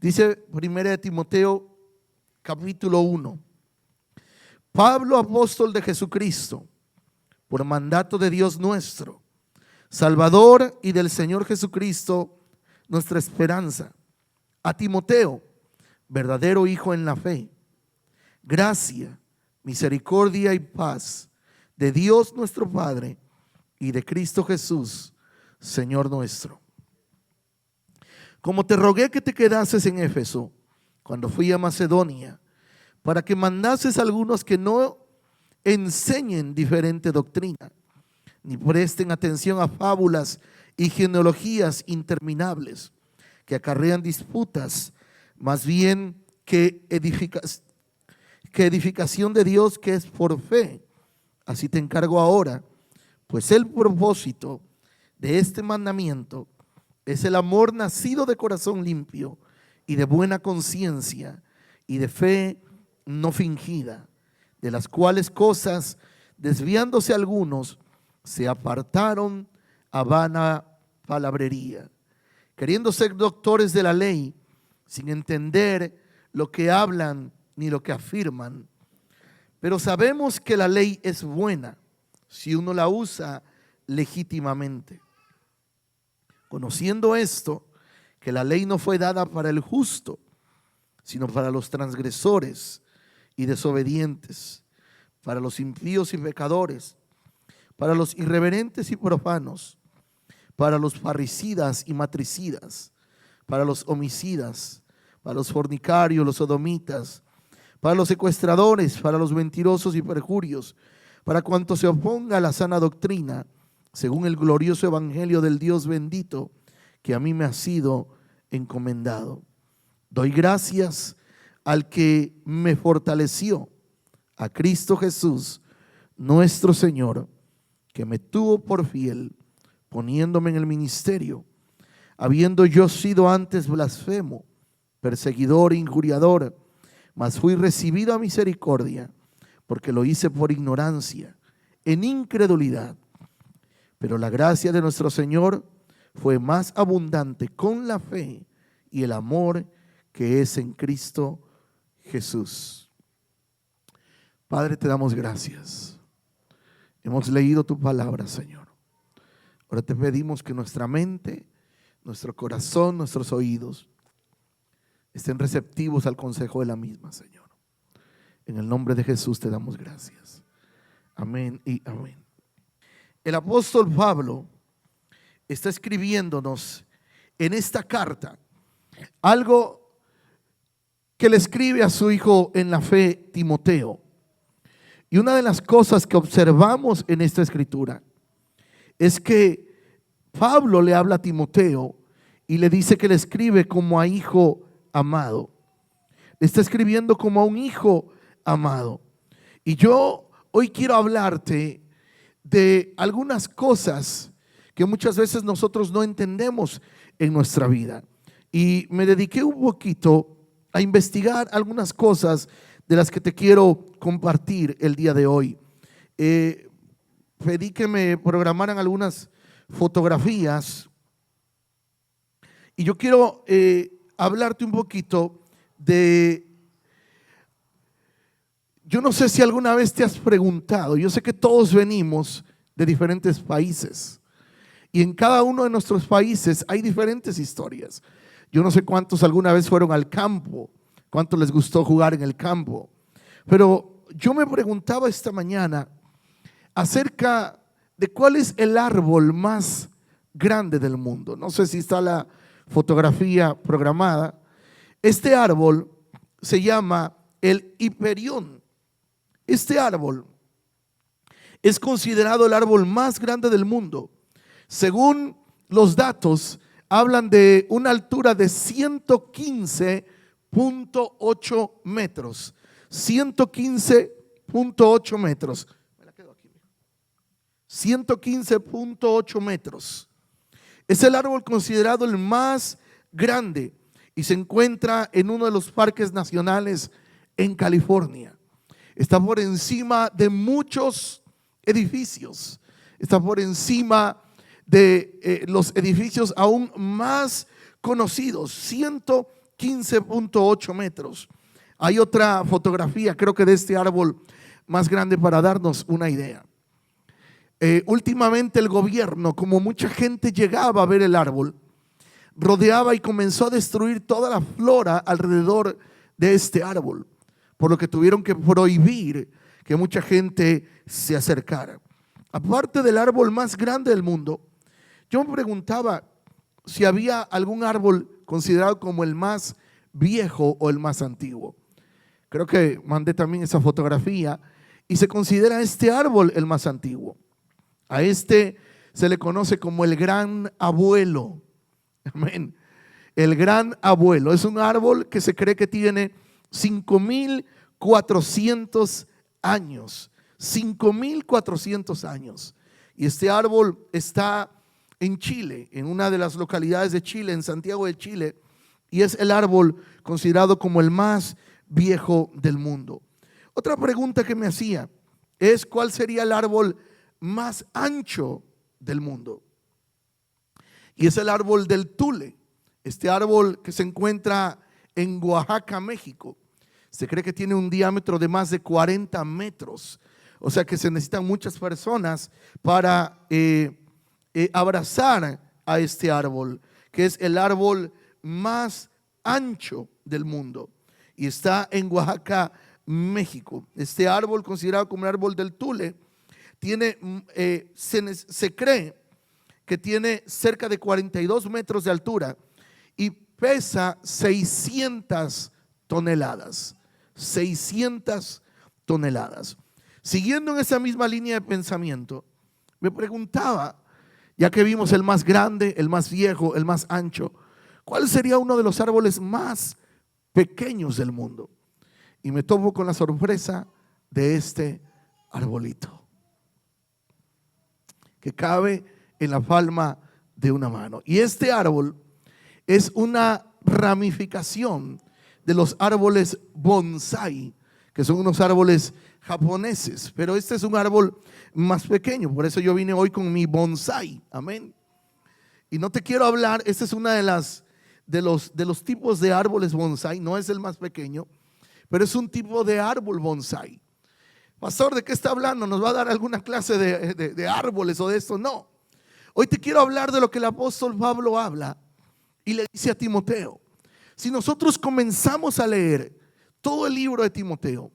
Dice 1 Timoteo capítulo 1. Pablo, apóstol de Jesucristo, por mandato de Dios nuestro, Salvador, y del Señor Jesucristo, nuestra esperanza, a Timoteo, verdadero hijo en la fe, gracia, misericordia y paz de Dios nuestro Padre y de Cristo Jesús, Señor nuestro. Como te rogué que te quedases en Éfeso cuando fui a Macedonia, para que mandases a algunos que no enseñen diferente doctrina, ni presten atención a fábulas y genealogías interminables que acarrean disputas, más bien que edificación de Dios que es por fe. Así te encargo ahora, pues el propósito de este mandamiento es el amor nacido de corazón limpio y de buena conciencia y de fe no fingida, de las cuales cosas, desviándose algunos, se apartaron a vana palabrería, queriendo ser doctores de la ley, sin entender lo que hablan ni lo que afirman. Pero sabemos que la ley es buena si uno la usa legítimamente. Conociendo esto, que la ley no fue dada para el justo, sino para los transgresores y desobedientes, para los impíos y pecadores, para los irreverentes y profanos, para los parricidas y matricidas, para los homicidas, para los fornicarios, los sodomitas, para los secuestradores, para los mentirosos y perjurios, para cuanto se oponga a la sana doctrina, según el glorioso evangelio del Dios bendito, que a mí me ha sido encomendado. Doy gracias al que me fortaleció, a Cristo Jesús, nuestro Señor, que me tuvo por fiel, poniéndome en el ministerio, habiendo yo sido antes blasfemo, perseguidor e injuriador, mas fui recibido a misericordia, porque lo hice por ignorancia, en incredulidad. Pero la gracia de nuestro Señor fue más abundante con la fe y el amor que es en Cristo Jesús. Padre, te damos gracias. Hemos leído tu palabra, Señor. Ahora te pedimos que nuestra mente, nuestro corazón, nuestros oídos estén receptivos al consejo de la misma, Señor. En el nombre de Jesús te damos gracias. Amén y amén. El apóstol Pablo está escribiéndonos en esta carta algo que le escribe a su hijo en la fe, Timoteo. Y una de las cosas que observamos en esta escritura es que Pablo le habla a Timoteo y le dice que le escribe como a hijo amado. Le está escribiendo como a un hijo amado. Y yo hoy quiero hablarte de algunas cosas que muchas veces nosotros no entendemos en nuestra vida. Y me dediqué un poquito a investigar algunas cosas de las que te quiero compartir el día de hoy. Pedí que me programaran algunas fotografías y yo quiero hablarte un poquito de... Yo no sé si alguna vez te has preguntado, yo sé que todos venimos de diferentes países y en cada uno de nuestros países hay diferentes historias. Yo no sé cuántos alguna vez fueron al campo, cuántos les gustó jugar en el campo, pero yo me preguntaba esta mañana acerca de cuál es el árbol más grande del mundo. No sé si está la fotografía programada. Este árbol se llama el hiperión. Este árbol es considerado el árbol más grande del mundo. Según los datos, hablan de una altura de 115.8 metros. 115.8 metros. 115.8 metros. Es el árbol considerado el más grande y se encuentra en uno de los parques nacionales en California. Está por encima de muchos edificios. Está por encima de los edificios aún más conocidos. 15.8 metros. Hay otra fotografía, creo que de este árbol más grande, para darnos una idea. Últimamente el gobierno, como mucha gente llegaba a ver el árbol, rodeaba y comenzó a destruir toda la flora alrededor de este árbol, por lo que tuvieron que prohibir que mucha gente se acercara. Aparte del árbol más grande del mundo, yo me preguntaba si había algún árbol considerado como el más viejo o el más antiguo. Creo que mandé también esa fotografía y se considera este árbol el más antiguo. A este se le conoce como el gran abuelo. Amén. El gran abuelo es un árbol que se cree que tiene 5.400 años. 5.400 años. Y este árbol está en Chile, en una de las localidades de Chile, en Santiago de Chile, y es el árbol considerado como el más viejo del mundo. Otra pregunta que me hacía es: ¿cuál sería el árbol más ancho del mundo? Y es el árbol del tule. Este árbol que se encuentra en Oaxaca, México, se cree que tiene un diámetro de más de 40 metros. O sea que se necesitan muchas personas para abrazar a este árbol, que es el árbol más ancho del mundo, y está en Oaxaca, México. Este árbol, considerado como el árbol del tule, tiene, se cree que tiene cerca de 42 metros de altura y pesa 600 toneladas. 600 toneladas. Siguiendo en esa misma línea de pensamiento, me preguntaba, ya que vimos el más grande, el más viejo, el más ancho, ¿cuál sería uno de los árboles más pequeños del mundo? Y me topo con la sorpresa de este arbolito, que cabe en la palma de una mano. Y este árbol es una ramificación de los árboles bonsai, que son unos árboles japoneses, pero este es un árbol más pequeño. Por eso yo vine hoy con mi bonsai. Amén. Y no te quiero hablar, este es una de los tipos de árboles bonsai. No es el más pequeño, pero es un tipo de árbol bonsai. Pastor, ¿de qué está hablando? ¿Nos va a dar alguna clase de árboles o de esto? No. Hoy te quiero hablar de lo que el apóstol Pablo habla y le dice a Timoteo. Si nosotros comenzamos a leer todo el libro de Timoteo,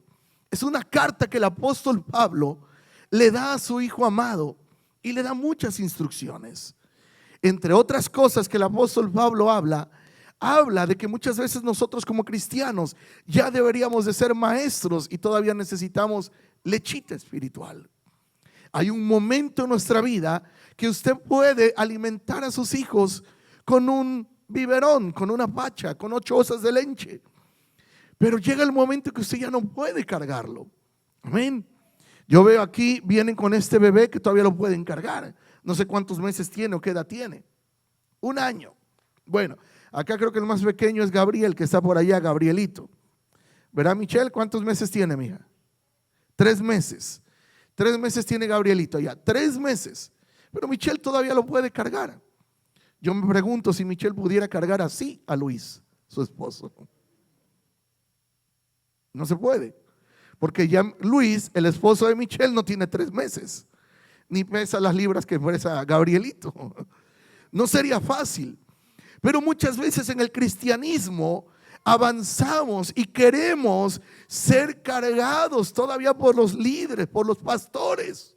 es una carta que el apóstol Pablo le da a su hijo amado y le da muchas instrucciones. Entre otras cosas que el apóstol Pablo habla de que muchas veces nosotros como cristianos ya deberíamos de ser maestros y todavía necesitamos lechita espiritual. Hay un momento en nuestra vida que usted puede alimentar a sus hijos con un biberón, con una pacha, con 8 onzas de leche. Pero llega el momento que usted ya no puede cargarlo. Amén. Yo veo aquí, vienen con este bebé que todavía lo pueden cargar. No sé cuántos meses tiene o qué edad tiene. 1 año. Bueno, acá creo que el más pequeño es Gabriel, que está por allá, Gabrielito. ¿Verdad, Michelle? ¿Cuántos meses tiene, mija? 3 meses. 3 meses tiene Gabrielito ya. 3 meses. Pero Michelle todavía lo puede cargar. Yo me pregunto si Michelle pudiera cargar así a Luis, su esposo. No se puede. Porque ya Luis, el esposo de Michelle, no tiene 3 meses. Ni pesa las libras que pesa Gabrielito. No sería fácil. Pero muchas veces en el cristianismo avanzamos y queremos ser cargados todavía por los líderes, por los pastores.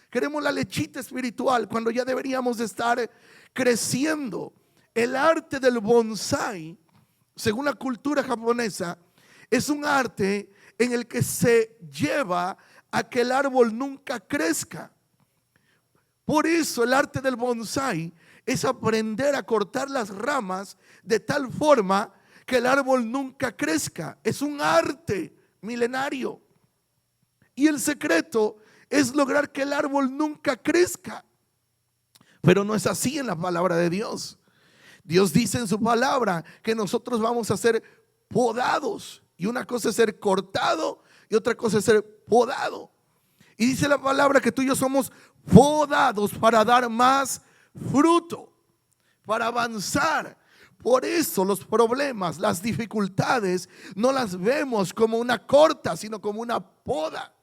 Queremos la lechita espiritual cuando ya deberíamos de estar creciendo. El arte del bonsai, según la cultura japonesa, es un arte en el que se lleva a que el árbol nunca crezca. Por eso el arte del bonsai es aprender a cortar las ramas de tal forma que el árbol nunca crezca. Es un arte milenario. Y el secreto es lograr que el árbol nunca crezca. Pero no es así en la palabra de Dios. Dios dice en su palabra que nosotros vamos a ser podados. Y una cosa es ser cortado y otra cosa es ser podado. Y dice la palabra que tú y yo somos podados para dar más fruto, para avanzar. Por eso los problemas, las dificultades, no las vemos como una corta, sino como una poda.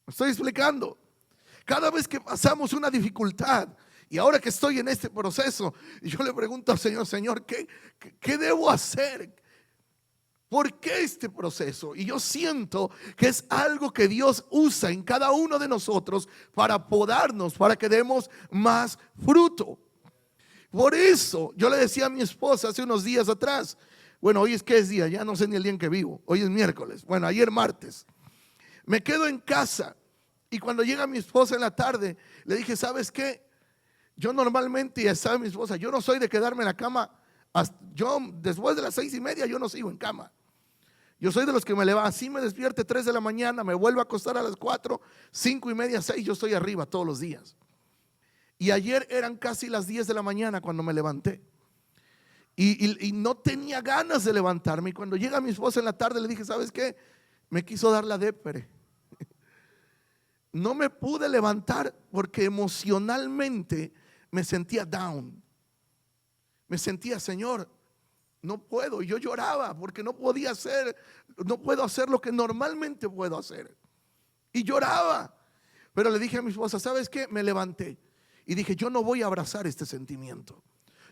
¿Me estoy explicando? Cada vez que pasamos una dificultad, y ahora que estoy en este proceso, yo le pregunto al Señor, Señor, ¿qué debo hacer? ¿Por qué este proceso? Y yo siento que es algo que Dios usa en cada uno de nosotros para podarnos, para que demos más fruto. Por eso yo le decía a mi esposa hace unos días atrás, bueno, hoy es que es día, ya no sé ni el día en que vivo, hoy es miércoles, bueno, ayer martes, me quedo en casa y cuando llega mi esposa en la tarde, le dije, ¿sabes qué? Yo normalmente, ya sabe mi esposa, yo no soy de quedarme en la cama, yo después de las 6:30 yo no sigo en cama. Yo soy de los que me levanto, así me despierte 3 de la mañana, me vuelvo a acostar a las 4, 5:30, 6, yo estoy arriba todos los días. Y ayer eran casi las 10 de la mañana cuando me levanté. Y no tenía ganas de levantarme. Y cuando llega mi esposa en la tarde le dije, ¿sabes qué? Me quiso dar la depre. No me pude levantar porque emocionalmente me sentía down. Me sentía, Señor, no puedo. Y yo lloraba porque no puedo hacer lo que normalmente puedo hacer. Y lloraba. Pero le dije a mi esposa, ¿sabes qué? Me levanté y dije, yo no voy a abrazar este sentimiento.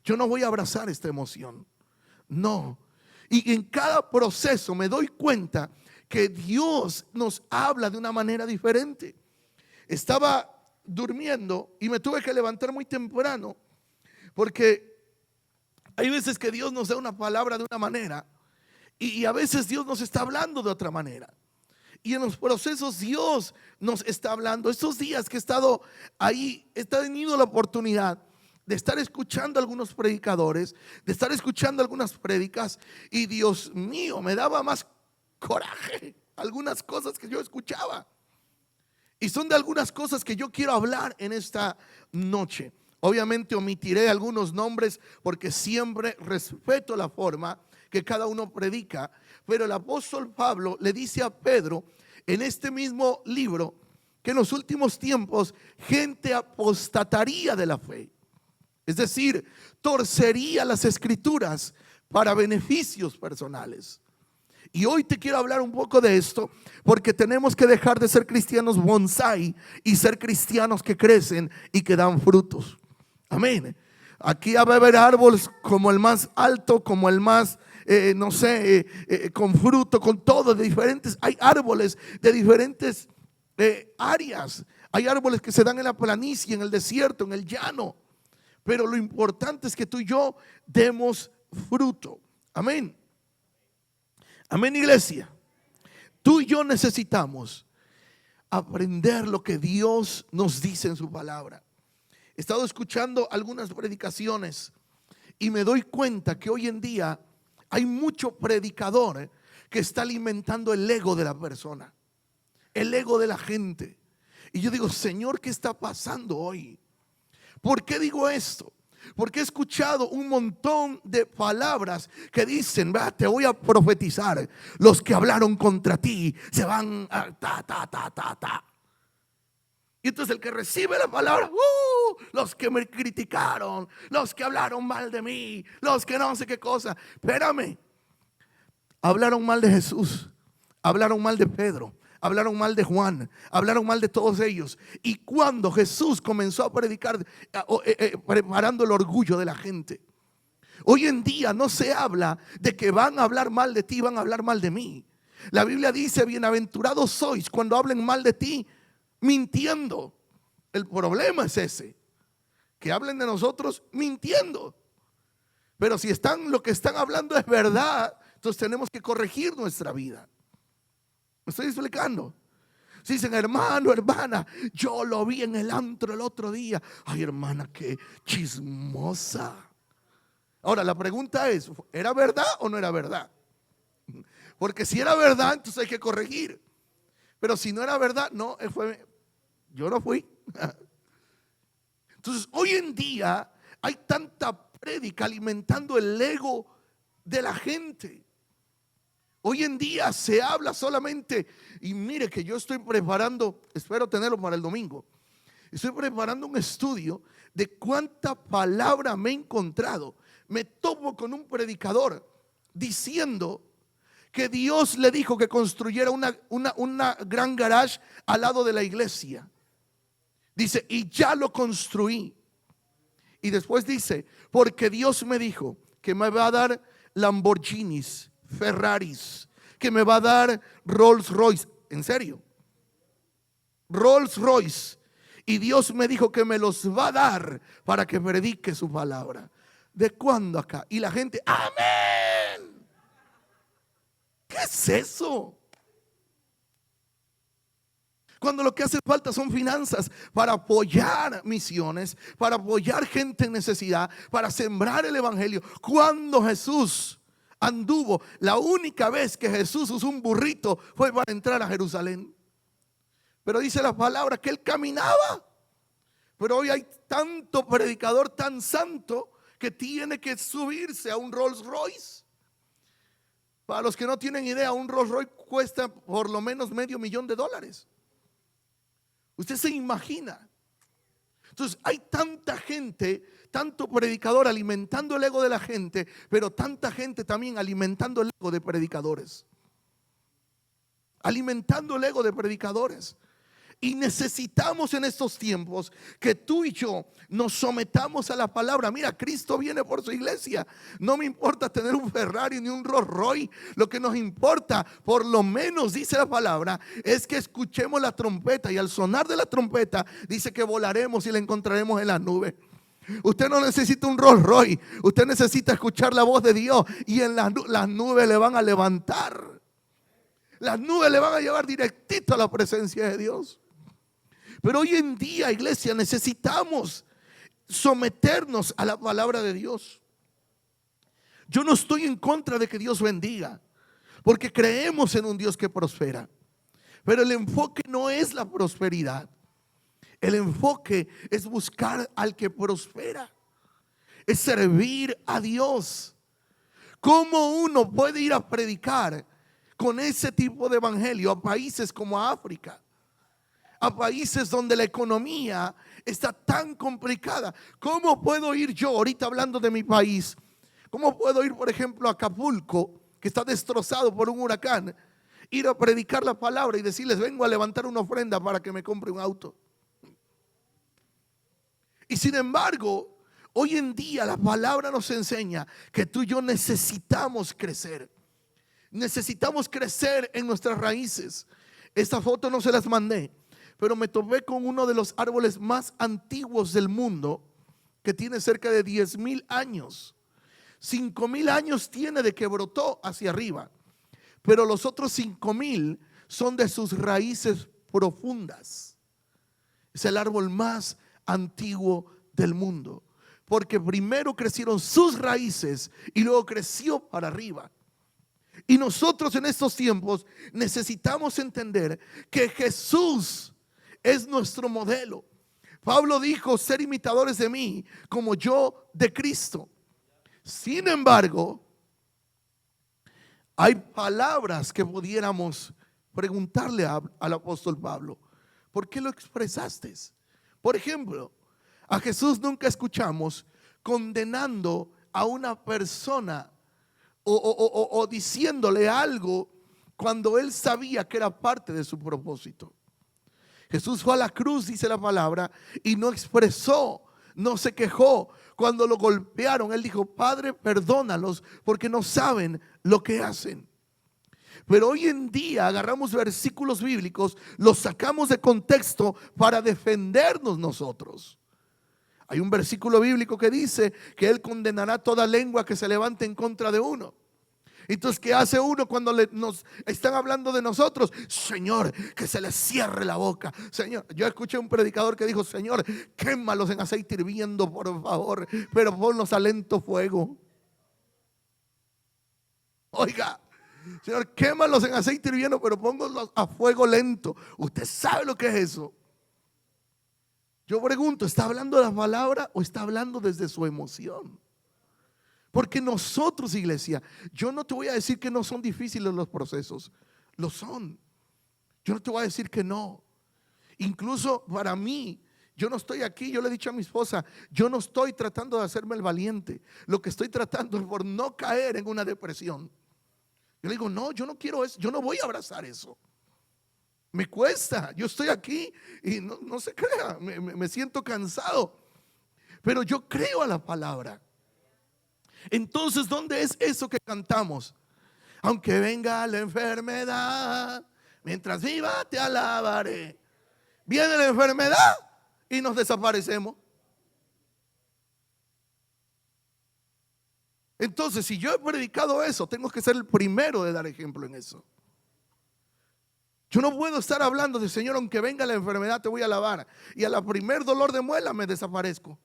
Yo no voy a abrazar esta emoción. No. Y en cada proceso me doy cuenta que Dios nos habla de una manera diferente. Estaba durmiendo y me tuve que levantar muy temprano porque hay veces que Dios nos da una palabra de una manera y a veces Dios nos está hablando de otra manera. Y en los procesos Dios nos está hablando. Estos días que he estado ahí, he tenido la oportunidad de estar escuchando a algunos predicadores, de estar escuchando algunas prédicas, y Dios mío, me daba más coraje algunas cosas que yo escuchaba. Y son de algunas cosas que yo quiero hablar en esta noche. Obviamente omitiré algunos nombres porque siempre respeto la forma que cada uno predica. Pero el apóstol Pablo le dice a Pedro en este mismo libro que en los últimos tiempos gente apostataría de la fe. Es decir, torcería las escrituras para beneficios personales. Y hoy te quiero hablar un poco de esto porque tenemos que dejar de ser cristianos bonsai y ser cristianos que crecen y que dan frutos. Amén. Aquí va a haber árboles como el más alto, como el más, con fruto, con todo, de diferentes. Hay árboles de diferentes áreas. Hay árboles que se dan en la planicie, en el desierto, en el llano. Pero lo importante es que tú y yo demos fruto. Amén. Amén, iglesia. Tú y yo necesitamos aprender lo que Dios nos dice en su palabra. He estado escuchando algunas predicaciones y me doy cuenta que hoy en día hay mucho predicador que está alimentando el ego de la persona, el ego de la gente. Y yo digo, Señor, ¿qué está pasando hoy? ¿Por qué digo esto? Porque he escuchado un montón de palabras que dicen, te voy a profetizar, los que hablaron contra ti se van a ta. Y entonces el que recibe la palabra, los que me criticaron, los que hablaron mal de mí, los que no sé qué cosa. Espérame, hablaron mal de Jesús, hablaron mal de Pedro, hablaron mal de Juan, hablaron mal de todos ellos. Y cuando Jesús comenzó a predicar, preparando el orgullo de la gente. Hoy en día no se habla de que van a hablar mal de ti, van a hablar mal de mí. La Biblia dice, bienaventurados sois cuando hablen mal de ti, mintiendo. El problema es ese, que hablen de nosotros mintiendo. Pero si lo que están hablando es verdad, entonces tenemos que corregir nuestra vida. ¿Me estoy explicando? Si dicen, hermano, hermana, yo lo vi en el antro el otro día. Ay, hermana, qué chismosa. Ahora la pregunta es, ¿era verdad o no era verdad? Porque si era verdad, entonces hay que corregir. Pero si no era verdad, yo no fui. Entonces hoy en día hay tanta prédica alimentando el ego de la gente. Hoy en día se habla solamente, y mire que yo estoy preparando, espero tenerlo para el domingo, estoy preparando un estudio de cuánta palabra me he encontrado. me topo con un predicador diciendo que Dios le dijo que construyera una gran garage al lado de la iglesia. Dice, y ya lo construí. Y después dice, porque Dios me dijo que me va a dar Lamborghinis, Ferraris, que me va a dar Rolls Royce. En serio, Rolls Royce. Y Dios me dijo que me los va a dar para que predique su palabra. ¿De cuándo acá? Y la gente, amén. ¿Qué es eso? Cuando lo que hace falta son finanzas para apoyar misiones, para apoyar gente en necesidad, para sembrar el evangelio. Cuando Jesús anduvo, la única vez que Jesús usó un burrito fue para entrar a Jerusalén. Pero dice la palabra que él caminaba. Pero hoy hay tanto predicador tan santo que tiene que subirse a un Rolls Royce. Para los que no tienen idea, un Rolls Royce cuesta por lo menos $500,000. Usted se imagina. Entonces hay tanta gente, tanto predicador alimentando el ego de la gente, pero tanta gente también alimentando el ego de predicadores. Alimentando el ego de predicadores. Y necesitamos en estos tiempos que tú y yo nos sometamos a la palabra. Mira, Cristo viene por su iglesia. No me importa tener un Ferrari ni un Rolls Royce. Lo que nos importa, por lo menos dice la palabra, es que escuchemos la trompeta. Y al sonar de la trompeta dice que volaremos y la encontraremos en la nube. Usted no necesita un Rolls Royce. Usted necesita escuchar la voz de Dios. Y en las nubes le van a levantar. Las nubes le van a llevar directito a la presencia de Dios. Pero hoy en día, iglesia, necesitamos someternos a la palabra de Dios. Yo no estoy en contra de que Dios bendiga, porque creemos en un Dios que prospera. Pero el enfoque no es la prosperidad. El enfoque es buscar al que prospera. Es servir a Dios. ¿Cómo uno puede ir a predicar con ese tipo de evangelio a países como África? A países donde la economía está tan complicada. ¿Cómo puedo ir yo, ahorita hablando de mi país, cómo puedo ir, por ejemplo, a Acapulco, que está destrozado por un huracán, ir a predicar la palabra y decirles, vengo a levantar una ofrenda para que me compre un auto? Y sin embargo, hoy en día la palabra nos enseña que tú y yo necesitamos crecer. Necesitamos crecer en nuestras raíces. Esta foto no se las mandé, pero me topé con uno de los árboles más antiguos del mundo, que tiene cerca de 10,000 años. 5,000 años tiene de que brotó hacia arriba, pero los otros 5,000 son de sus raíces profundas. Es el árbol más antiguo del mundo, porque primero crecieron sus raíces y luego creció para arriba. Y nosotros en estos tiempos necesitamos entender que Jesús es nuestro modelo. Pablo dijo, ser imitadores de mí como yo de Cristo. Sin embargo, hay palabras que pudiéramos preguntarle al apóstol Pablo. ¿Por qué lo expresaste? Por ejemplo, a Jesús nunca escuchamos condenando a una persona o diciéndole algo cuando él sabía que era parte de su propósito. Jesús fue a la cruz, dice la palabra, y no expresó, no se quejó. Cuando lo golpearon, él dijo, Padre, perdónalos porque no saben lo que hacen. Pero hoy en día agarramos versículos bíblicos, los sacamos de contexto para defendernos nosotros. Hay un versículo bíblico que dice que Él condenará toda lengua que se levante en contra de uno. Entonces, ¿qué hace uno cuando nos están hablando de nosotros? Señor, que se les cierre la boca. Señor, yo escuché un predicador que dijo, Señor, quémalos en aceite hirviendo, por favor, pero ponlos a lento fuego. Oiga, Señor, quémalos en aceite hirviendo, pero pónganlos a fuego lento. ¿Usted sabe lo que es eso? Yo pregunto, ¿está hablando de la palabra o está hablando desde su emoción? Porque nosotros, iglesia, yo no te voy a decir que no son difíciles los procesos, lo son. Yo no te voy a decir que no. Incluso para mí, Yo no estoy aquí, yo le he dicho a mi esposa, yo no estoy tratando de hacerme el valiente. Lo que estoy tratando es por no caer en una depresión. Yo le digo, no, yo no quiero eso, yo no voy a abrazar eso. Me cuesta, yo estoy aquí y no se crea, me siento cansado. Pero yo creo a la palabra. Entonces, ¿dónde es eso que cantamos? Aunque venga la enfermedad, mientras viva te alabaré. Viene la enfermedad y nos desaparecemos. Entonces, si yo he predicado eso, tengo que ser el primero de dar ejemplo en eso. Yo no puedo estar hablando de Señor, aunque venga la enfermedad te voy a alabar, y a la primer dolor de muela me desaparezco.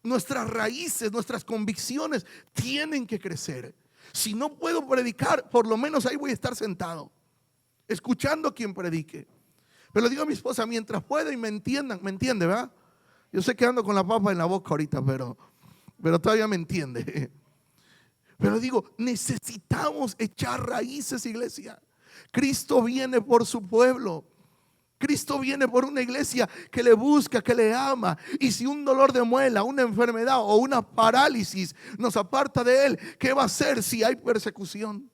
Nuestras raíces, nuestras convicciones tienen que crecer. Si no puedo predicar, por lo menos ahí voy a estar sentado, escuchando a quien predique. Pero le digo a mi esposa, mientras pueda y me entiendan, ¿me entiende, verdad? Yo sé que ando con la papa en la boca ahorita, pero todavía me entiende. Pero digo, necesitamos echar raíces, iglesia. Cristo viene por su pueblo. Cristo viene por una iglesia que le busca, que le ama. Y si un dolor de muela, una enfermedad o una parálisis nos aparta de Él, ¿qué va a hacer si hay persecución?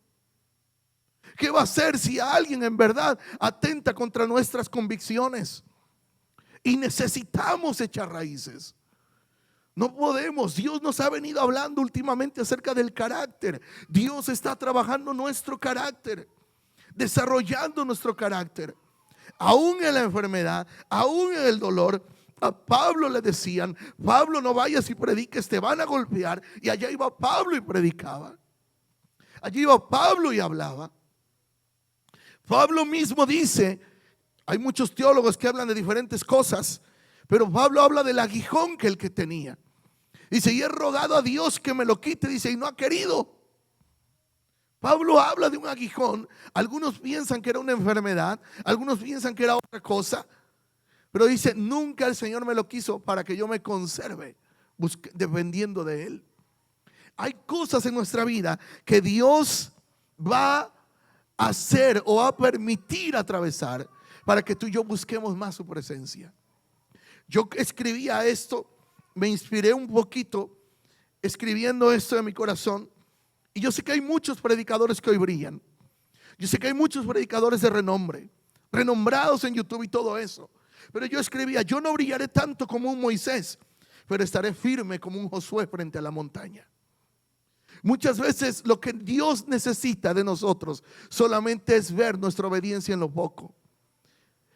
¿Qué va a hacer si alguien en verdad atenta contra nuestras convicciones? Y necesitamos echar raíces. No podemos. Dios nos ha venido hablando últimamente acerca del carácter. Dios está trabajando nuestro carácter, desarrollando nuestro carácter. Aún en la enfermedad, aún en el dolor, a Pablo le decían, Pablo, no vayas y prediques, te van a golpear. Y allá iba Pablo y predicaba. Allí iba Pablo y hablaba. Pablo mismo dice, hay muchos teólogos que hablan de diferentes cosas, pero Pablo habla del aguijón que él que tenía. Dice, y he rogado a Dios que me lo quite, dice, y no ha querido. Pablo habla de un aguijón. Algunos piensan que era una enfermedad, algunos piensan que era otra cosa, pero dice, nunca el Señor me lo quiso para que yo me conserve dependiendo de Él. Hay cosas en nuestra vida que Dios va a hacer o a permitir atravesar para que tú y yo busquemos más su presencia. Yo escribía esto, me inspiré un poquito escribiendo esto en mi corazón. Y yo sé que hay muchos predicadores que hoy brillan. Yo sé que hay muchos predicadores de renombre, renombrados en YouTube y todo eso. Pero yo escribía, yo no brillaré tanto como un Moisés, pero estaré firme como un Josué frente a la montaña. Muchas veces lo que Dios necesita de nosotros solamente es ver nuestra obediencia en lo poco.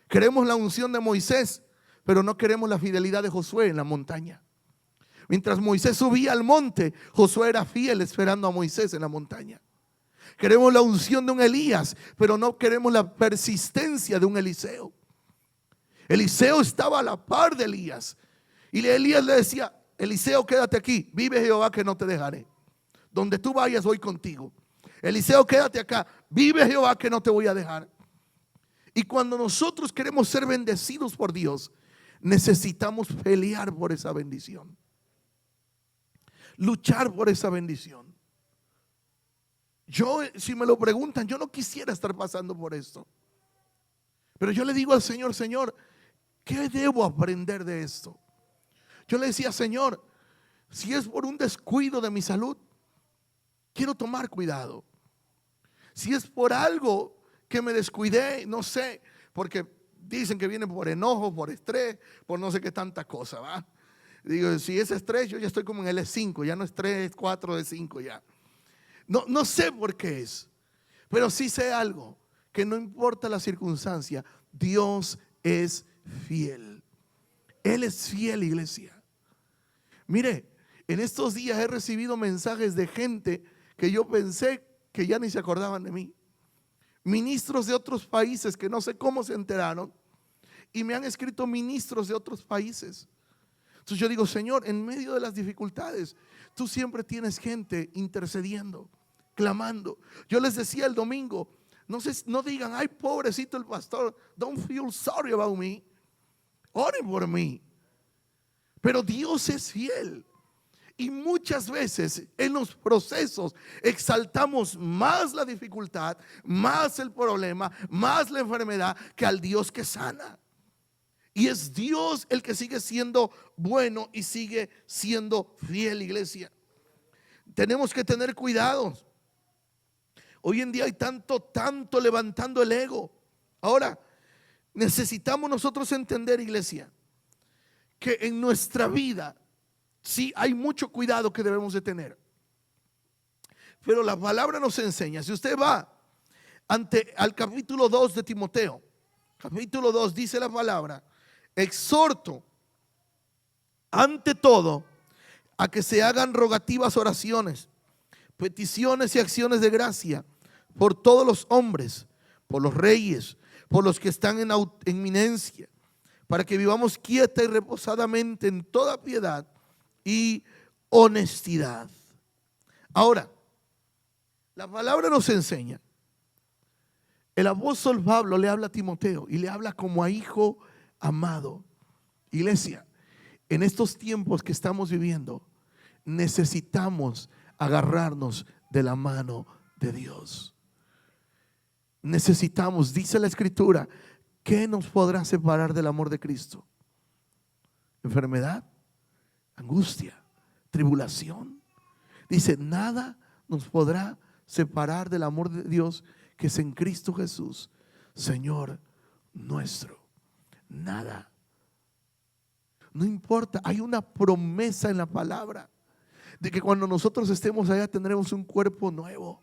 Queremos la unción de Moisés, pero no queremos la fidelidad de Josué en la montaña. Mientras Moisés subía al monte, Josué era fiel esperando a Moisés en la montaña. Queremos la unción de un Elías, pero no queremos la persistencia de un Eliseo. Eliseo estaba a la par de Elías. Y Elías le decía, Eliseo, quédate aquí, vive Jehová que no te dejaré. Donde tú vayas voy contigo. Eliseo, quédate acá, vive Jehová que no te voy a dejar. Y cuando nosotros queremos ser bendecidos por Dios, necesitamos pelear por esa bendición. Luchar por esa bendición. Yo, si me lo preguntan, yo no quisiera estar pasando por esto. Pero yo le digo al Señor, Señor, ¿qué debo aprender de esto? Yo le decía, Señor, si es por un descuido de mi salud, quiero tomar cuidado. Si es por algo que me descuidé, no sé, porque dicen que viene por enojo, por estrés, por no sé qué tanta cosa, ¿va? Digo, si es estrés, yo ya estoy como en el E5, ya no es 3, 4 de 5 ya. No sé por qué es, pero sí sé algo, que no importa la circunstancia, Dios es fiel. Él es fiel, iglesia. Mire, en estos días he recibido mensajes de gente que yo pensé que ya ni se acordaban de mí. Ministros de otros países que no sé cómo se enteraron y me han escrito ministros de otros países. Entonces yo digo, Señor, en medio de las dificultades, tú siempre tienes gente intercediendo, clamando. Yo les decía el domingo, no digan, ay, pobrecito el pastor, don't feel sorry about me. Oren por mí. Pero Dios es fiel. Y muchas veces en los procesos exaltamos más la dificultad, más el problema, más la enfermedad que al Dios que sana. Y es Dios el que sigue siendo bueno y sigue siendo fiel, iglesia. Tenemos que tener cuidado. Hoy en día hay tanto levantando el ego. Ahora, necesitamos nosotros entender, iglesia, que en nuestra vida sí hay mucho cuidado que debemos de tener. Pero la palabra nos enseña, si usted va al capítulo 2 de Timoteo, capítulo 2 dice la palabra: exhorto ante todo a que se hagan rogativas, oraciones, peticiones y acciones de gracia por todos los hombres, por los reyes, por los que están en eminencia, para que vivamos quieta y reposadamente en toda piedad y honestidad. Ahora, la palabra nos enseña, el apóstol Pablo le habla a Timoteo y le habla como a hijo amado. Iglesia, en estos tiempos que estamos viviendo, necesitamos agarrarnos de la mano de Dios. Necesitamos, dice la Escritura, ¿qué nos podrá separar del amor de Cristo? ¿Enfermedad? ¿Angustia? ¿Tribulación? Dice, nada nos podrá separar del amor de Dios que es en Cristo Jesús, Señor nuestro. Nada. No importa, hay una promesa en la palabra de que cuando nosotros estemos allá tendremos un cuerpo nuevo.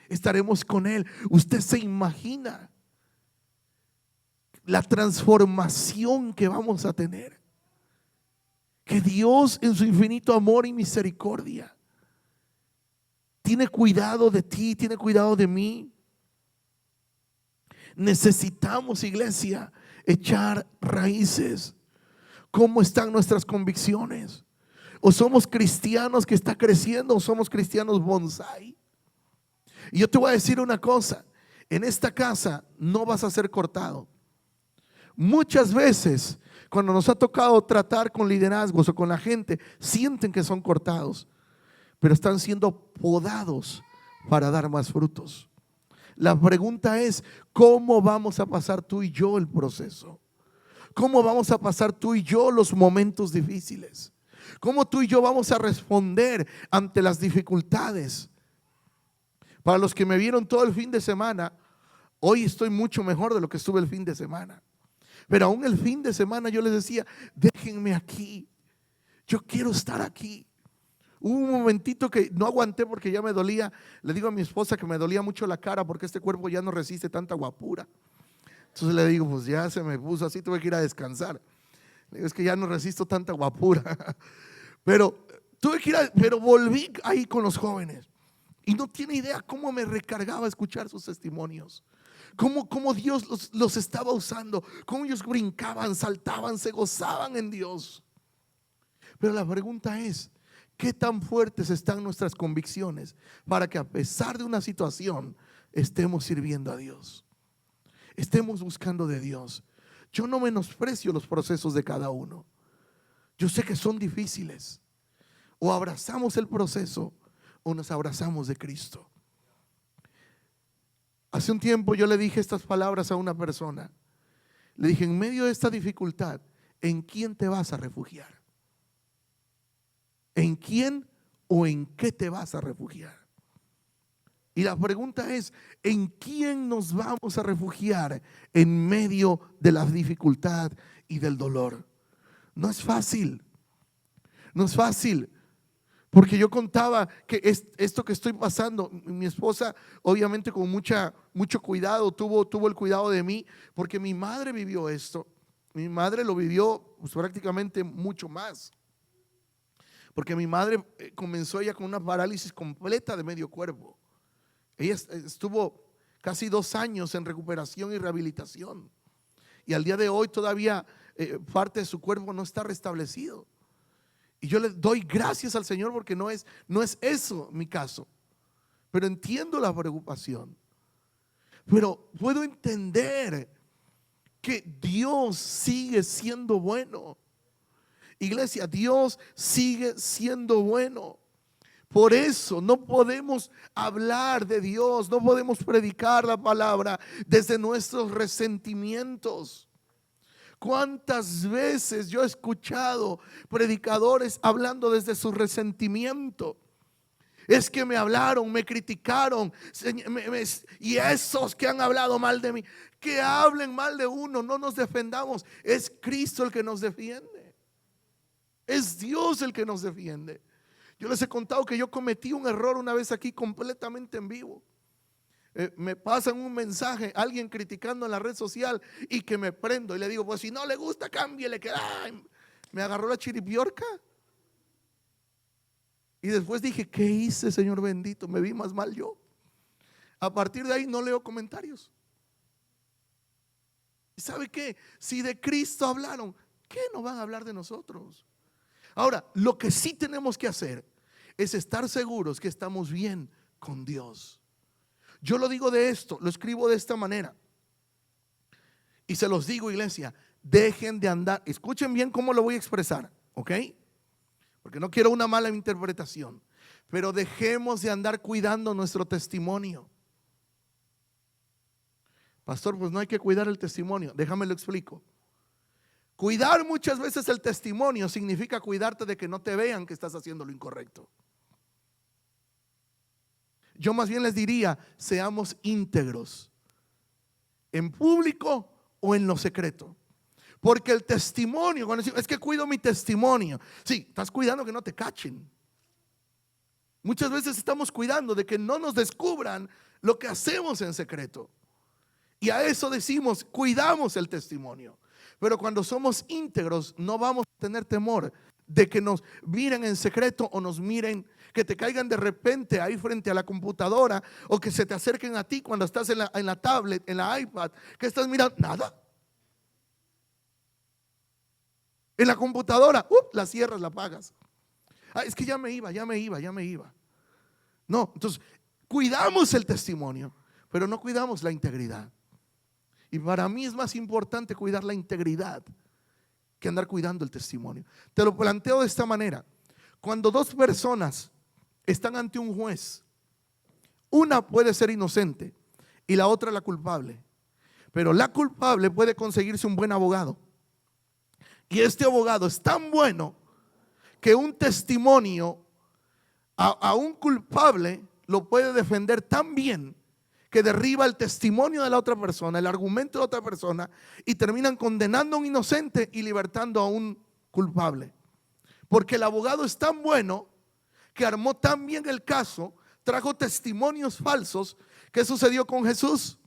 Estaremos con Él. Usted se imagina la transformación que vamos a tener. Que Dios en su infinito amor y misericordia tiene cuidado de ti, tiene cuidado de mí. Necesitamos, iglesia, echar raíces. ¿Cómo están nuestras convicciones? ¿O somos cristianos que está creciendo o somos cristianos bonsai? Y yo te voy a decir una cosa, en esta casa no vas a ser cortado. Muchas veces cuando nos ha tocado tratar con liderazgos o con la gente, sienten que son cortados, pero están siendo podados para dar más frutos. La pregunta es, ¿cómo vamos a pasar tú y yo el proceso? ¿Cómo vamos a pasar tú y yo los momentos difíciles? ¿Cómo tú y yo vamos a responder ante las dificultades? Para los que me vieron todo el fin de semana, hoy estoy mucho mejor de lo que estuve el fin de semana. Pero aún el fin de semana yo les decía, déjenme aquí, yo quiero estar aquí. Hubo un momentito que no aguanté porque ya me dolía. Le digo a mi esposa que me dolía mucho la cara porque este cuerpo ya no resiste tanta guapura. Entonces le digo, pues ya se me puso así, tuve que ir a descansar. Le digo, es que ya no resisto tanta guapura. Pero tuve que pero volví ahí con los jóvenes. Y no tiene idea cómo me recargaba escuchar sus testimonios. Cómo Dios los estaba usando. Cómo ellos brincaban, saltaban, se gozaban en Dios. Pero la pregunta es, ¿qué tan fuertes están nuestras convicciones para que a pesar de una situación estemos sirviendo a Dios? Estemos buscando de Dios. Yo no menosprecio los procesos de cada uno. Yo sé que son difíciles. O abrazamos el proceso o nos abrazamos de Cristo. Hace un tiempo yo le dije estas palabras a una persona. Le dije, en medio de esta dificultad, ¿en quién te vas a refugiar? ¿En quién o en qué te vas a refugiar? Y la pregunta es, ¿en quién nos vamos a refugiar en medio de la dificultad y del dolor? No es fácil. No es fácil. Porque yo contaba que esto que estoy pasando, mi esposa obviamente con mucho cuidado tuvo el cuidado de mí, porque mi madre vivió esto. Mi madre lo vivió pues, prácticamente mucho más. Porque mi madre comenzó ella con una parálisis completa de medio cuerpo. Ella estuvo casi 2 años en recuperación y rehabilitación. Y al día de hoy todavía parte de su cuerpo no está restablecido. Y yo le doy gracias al Señor porque no es eso mi caso. Pero entiendo la preocupación. Pero puedo entender que Dios sigue siendo bueno. Iglesia, Dios sigue siendo bueno. Por eso no podemos hablar de Dios, no podemos predicar la palabra desde nuestros resentimientos. ¿Cuántas veces yo he escuchado predicadores hablando desde su resentimiento? Es que me hablaron, me criticaron, y esos que han hablado mal de mí, que hablen mal de uno, no nos defendamos. Es Cristo el que nos defiende. Es Dios el que nos defiende. Yo les he contado que yo cometí un error una vez aquí completamente en vivo. Me pasan un mensaje, alguien criticando en la red social, y que me prendo y le digo, pues si no le gusta, cámbiele, que me agarró la chiripiorca. Y después dije, ¿qué hice, Señor bendito? Me vi más mal yo. A partir de ahí no leo comentarios. ¿Y sabe qué? Si de Cristo hablaron, ¿qué no van a hablar de nosotros? Ahora, lo que sí tenemos que hacer es estar seguros que estamos bien con Dios. Yo lo digo de esto, lo escribo de esta manera. Y se los digo, iglesia, dejen de andar. Escuchen bien cómo lo voy a expresar, ¿ok? Porque no quiero una mala interpretación. Pero dejemos de andar cuidando nuestro testimonio. Pastor, pues no hay que cuidar el testimonio. Déjame lo explico. Cuidar muchas veces el testimonio significa cuidarte de que no te vean que estás haciendo lo incorrecto. Yo más bien les diría, seamos íntegros, en público o en lo secreto. Porque el testimonio, cuando decimos, es que cuido mi testimonio, sí, estás cuidando que no te cachen. Muchas veces estamos cuidando de que no nos descubran lo que hacemos en secreto. Y a eso decimos, cuidamos el testimonio. Pero cuando somos íntegros, no vamos a tener temor de que nos miren en secreto o nos miren, que te caigan de repente ahí frente a la computadora, o que se te acerquen a ti cuando estás en la tablet, en la iPad, que estás mirando, nada. En la computadora, la cierras, la apagas. Es que ya me iba. No, entonces cuidamos el testimonio, pero no cuidamos la integridad. Y para mí es más importante cuidar la integridad que andar cuidando el testimonio. Te lo planteo de esta manera. Cuando dos personas están ante un juez, una puede ser inocente y la otra la culpable. Pero la culpable puede conseguirse un buen abogado. Y este abogado es tan bueno que un testimonio a un culpable lo puede defender tan bien que derriba el testimonio de la otra persona, el argumento de la otra persona, y terminan condenando a un inocente y libertando a un culpable. Porque el abogado es tan bueno que armó tan bien el caso, trajo testimonios falsos. ¿Qué sucedió con Jesús?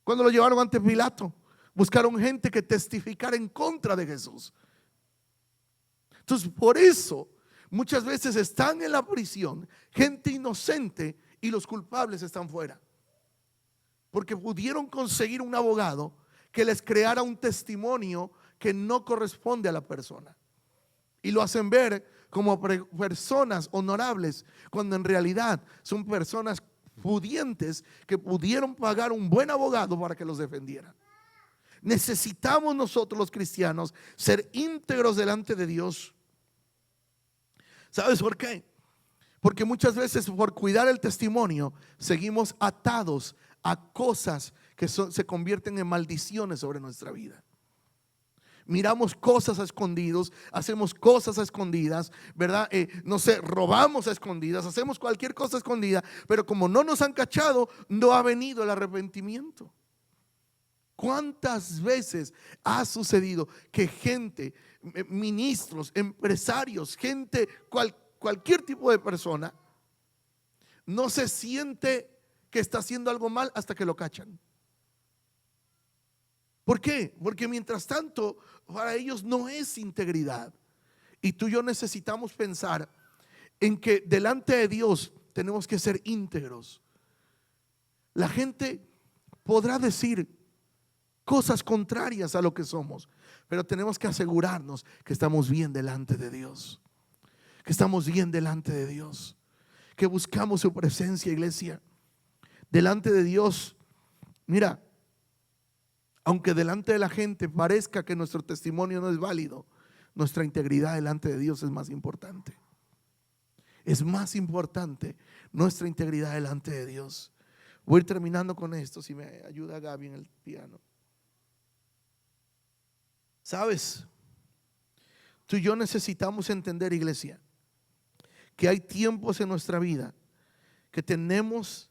Cuando lo llevaron ante Pilato, buscaron gente que testificara en contra de Jesús. Entonces, por eso muchas veces están en la prisión gente inocente y los culpables están fuera, porque pudieron conseguir un abogado que les creara un testimonio que no corresponde a la persona, y lo hacen ver como personas honorables, cuando en realidad son personas pudientes que pudieron pagar un buen abogado para que los defendiera. Necesitamos nosotros los cristianos ser íntegros delante de Dios. ¿Sabes por qué? Porque muchas veces por cuidar el testimonio seguimos atados a cosas que se convierten en maldiciones sobre nuestra vida. Miramos cosas a escondidos, hacemos cosas a escondidas, ¿verdad? No sé, robamos a escondidas, hacemos cualquier cosa escondida, pero como no nos han cachado, no ha venido el arrepentimiento. ¿Cuántas veces ha sucedido que gente, ministros, empresarios, gente, cualquier tipo de persona, no se siente que está haciendo algo mal hasta que lo cachan? ¿Por qué? Porque mientras tanto para ellos no es integridad. Y tú y yo necesitamos pensar en que delante de Dios tenemos que ser íntegros. La gente podrá decir cosas contrarias a lo que somos, pero tenemos que asegurarnos que estamos bien delante de Dios, que estamos bien delante de Dios, que buscamos su presencia, iglesia. Delante de Dios, mira, aunque delante de la gente parezca que nuestro testimonio no es válido, nuestra integridad delante de Dios es más importante. Es más importante nuestra integridad delante de Dios. Voy a ir terminando con esto, si me ayuda Gaby en el piano. ¿Sabes? Tú y yo necesitamos entender, iglesia, que hay tiempos en nuestra vida que tenemos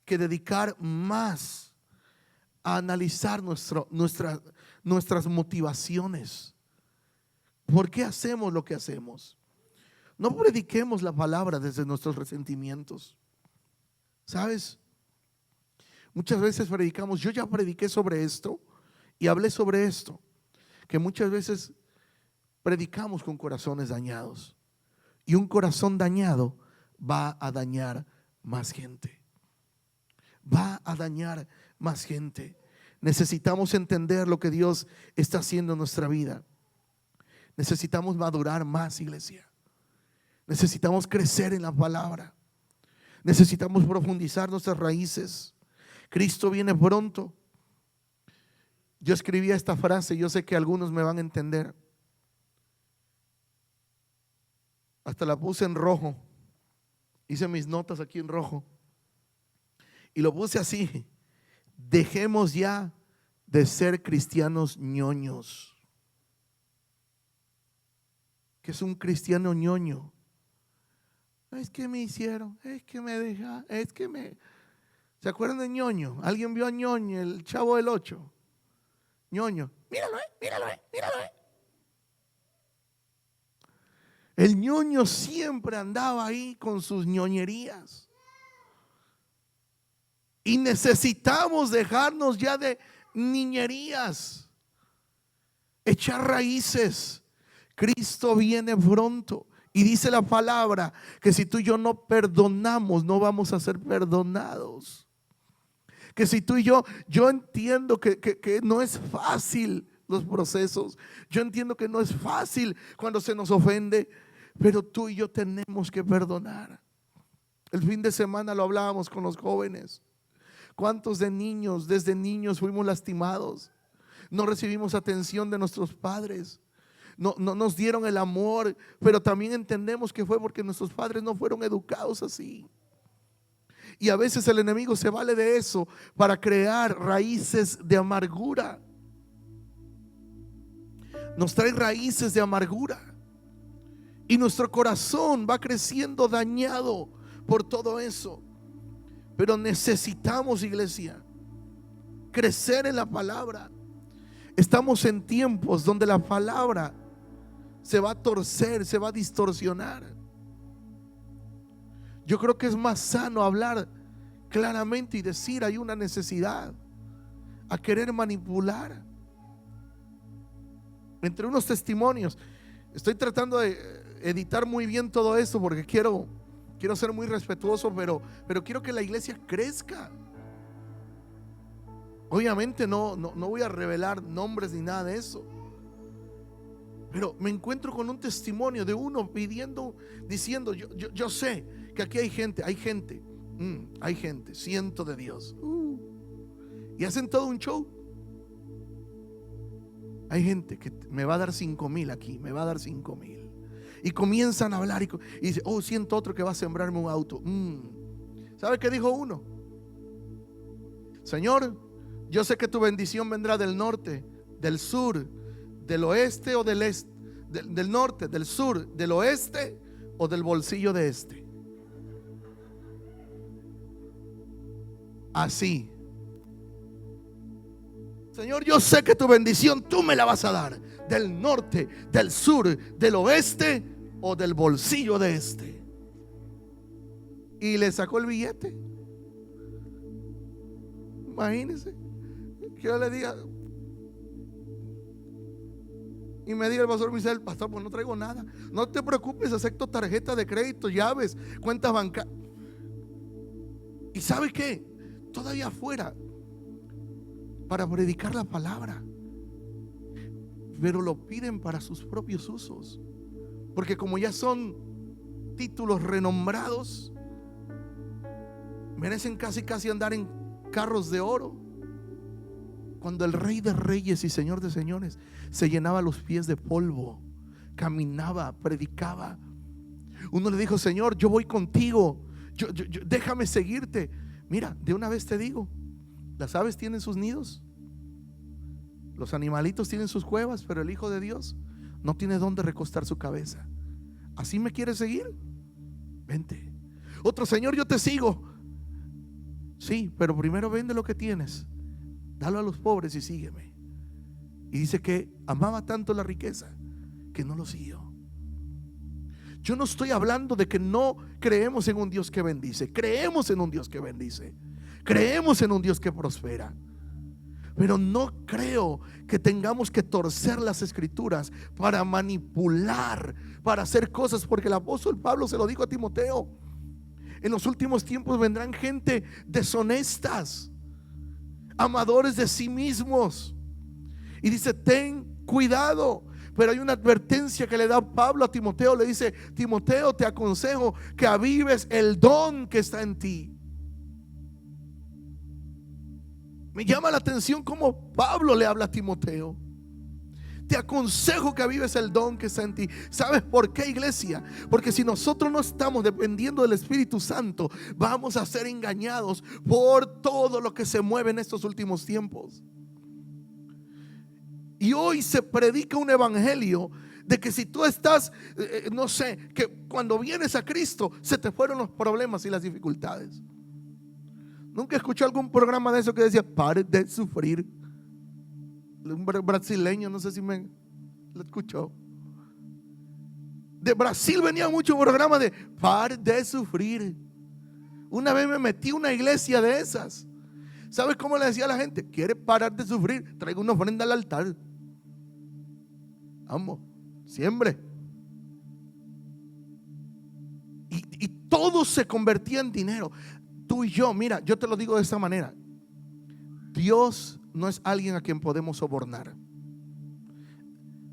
que dedicar más a analizar nuestras motivaciones. ¿Por qué hacemos lo que hacemos? No prediquemos la palabra desde nuestros resentimientos. ¿Sabes? Muchas veces predicamos, yo ya prediqué sobre esto y hablé sobre esto, que muchas veces predicamos con corazones dañados. Y un corazón dañado va a dañar más gente. Va a dañar más gente. Necesitamos entender lo que Dios está haciendo en nuestra vida. Necesitamos madurar más, iglesia. Necesitamos crecer en la palabra. Necesitamos profundizar nuestras raíces. Cristo viene pronto. Yo escribía esta frase, yo sé que algunos me van a entender. Hasta la puse en rojo. Hice mis notas aquí en rojo. Y lo puse así: dejemos ya de ser cristianos ñoños. ¿Qué es un cristiano ñoño? Es que me hicieron, es que me dejaron, es que me... ¿Se acuerdan de ñoño? ¿Alguien vio a ñoño, el Chavo del 8? ñoño, míralo, míralo, míralo. El ñoño siempre andaba ahí con sus ñoñerías. Y necesitamos dejarnos ya de niñerías, echar raíces. Cristo viene pronto. Y dice la palabra que si tú y yo no perdonamos, no vamos a ser perdonados. Que si tú y yo entiendo que no es fácil los procesos. Yo entiendo que no es fácil cuando se nos ofende, pero tú y yo tenemos que perdonar. El fin de semana lo hablábamos con los jóvenes. ¿Cuántos de niños, desde niños fuimos lastimados? No recibimos atención de nuestros padres. No nos dieron el amor, pero también entendemos que fue porque nuestros padres no fueron educados así. Y a veces el enemigo se vale de eso para crear raíces de amargura. Nos trae raíces de amargura. Y nuestro corazón va creciendo dañado por todo eso. Pero necesitamos, iglesia, crecer en la palabra. Estamos en tiempos donde la palabra se va a torcer, se va a distorsionar. Yo creo que es más sano hablar claramente y decir hay una necesidad, a querer manipular. Entre unos testimonios, estoy tratando de editar muy bien todo esto porque quiero ser muy respetuoso, pero quiero que la iglesia crezca. Obviamente no voy a revelar nombres ni nada de eso, pero me encuentro con un testimonio de uno diciendo, yo sé que aquí hay gente, siento de Dios, y hacen todo un show. Hay gente que me va a dar 5,000 aquí, me va a dar 5,000, y comienzan a hablar y dice, siento otro que va a sembrarme un auto. ¿Sabe qué dijo uno? Señor, yo sé que tu bendición vendrá del norte, del sur, del oeste o del este, del norte, del sur, del oeste o del bolsillo de este. Así. Señor, yo sé que tu bendición tú me la vas a dar del norte, del sur, del oeste o del bolsillo de este. Y le sacó el billete. Imagínense que yo le diga y me diga el pastor Misael, pastor, pues no traigo nada. No te preocupes, acepto tarjeta de crédito, llaves, cuentas bancarias. ¿Y sabe qué? Todavía afuera para predicar la palabra, pero lo piden para sus propios usos, porque como ya son títulos renombrados, merecen casi andar en carros de oro, cuando el Rey de Reyes y Señor de Señores se llenaba los pies de polvo, caminaba, predicaba. Uno le dijo, Señor, yo voy contigo, déjame seguirte. Mira, de una vez te digo, las aves tienen sus nidos, Los animalitos tienen sus cuevas, pero el Hijo de Dios no tiene dónde recostar su cabeza. ¿Así me quieres seguir? Vente. Otro: Señor, yo te sigo. Sí, pero primero vende lo que tienes, dalo a los pobres y sígueme. Y dice que amaba tanto la riqueza que no lo siguió. Yo no estoy hablando de que no creemos en un Dios que bendice. Creemos en un Dios que bendice. Creemos en un Dios que prospera. Pero no creo que tengamos que torcer las escrituras para manipular, para hacer cosas, porque el apóstol Pablo se lo dijo a Timoteo: en los últimos tiempos vendrán gente deshonestas, amadores de sí mismos. Y dice: ten cuidado. Pero hay una advertencia que le da Pablo a Timoteo. Le dice: Timoteo, te aconsejo que avives el don que está en ti. Me llama la atención cómo Pablo le habla a Timoteo. Te aconsejo que avives el don que está en ti. ¿Sabes por qué, iglesia? Porque si nosotros no estamos dependiendo del Espíritu Santo, vamos a ser engañados por todo lo que se mueve en estos últimos tiempos. Y hoy se predica un evangelio de que si tú estás, no sé, que cuando vienes a Cristo se te fueron los problemas y las dificultades. Nunca escuché algún programa de eso que decía: pare de sufrir. Un brasileño, no sé si me lo escuchó. De Brasil venía mucho programa de pare de sufrir. Una vez me metí a una iglesia de esas. ¿Sabes cómo le decía a la gente? ¿Quiere parar de sufrir? Traiga una ofrenda al altar. Vamos, siempre. Y todo se convertía en dinero. Tú y yo, mira, yo te lo digo de esta manera: Dios no es alguien a quien podemos sobornar.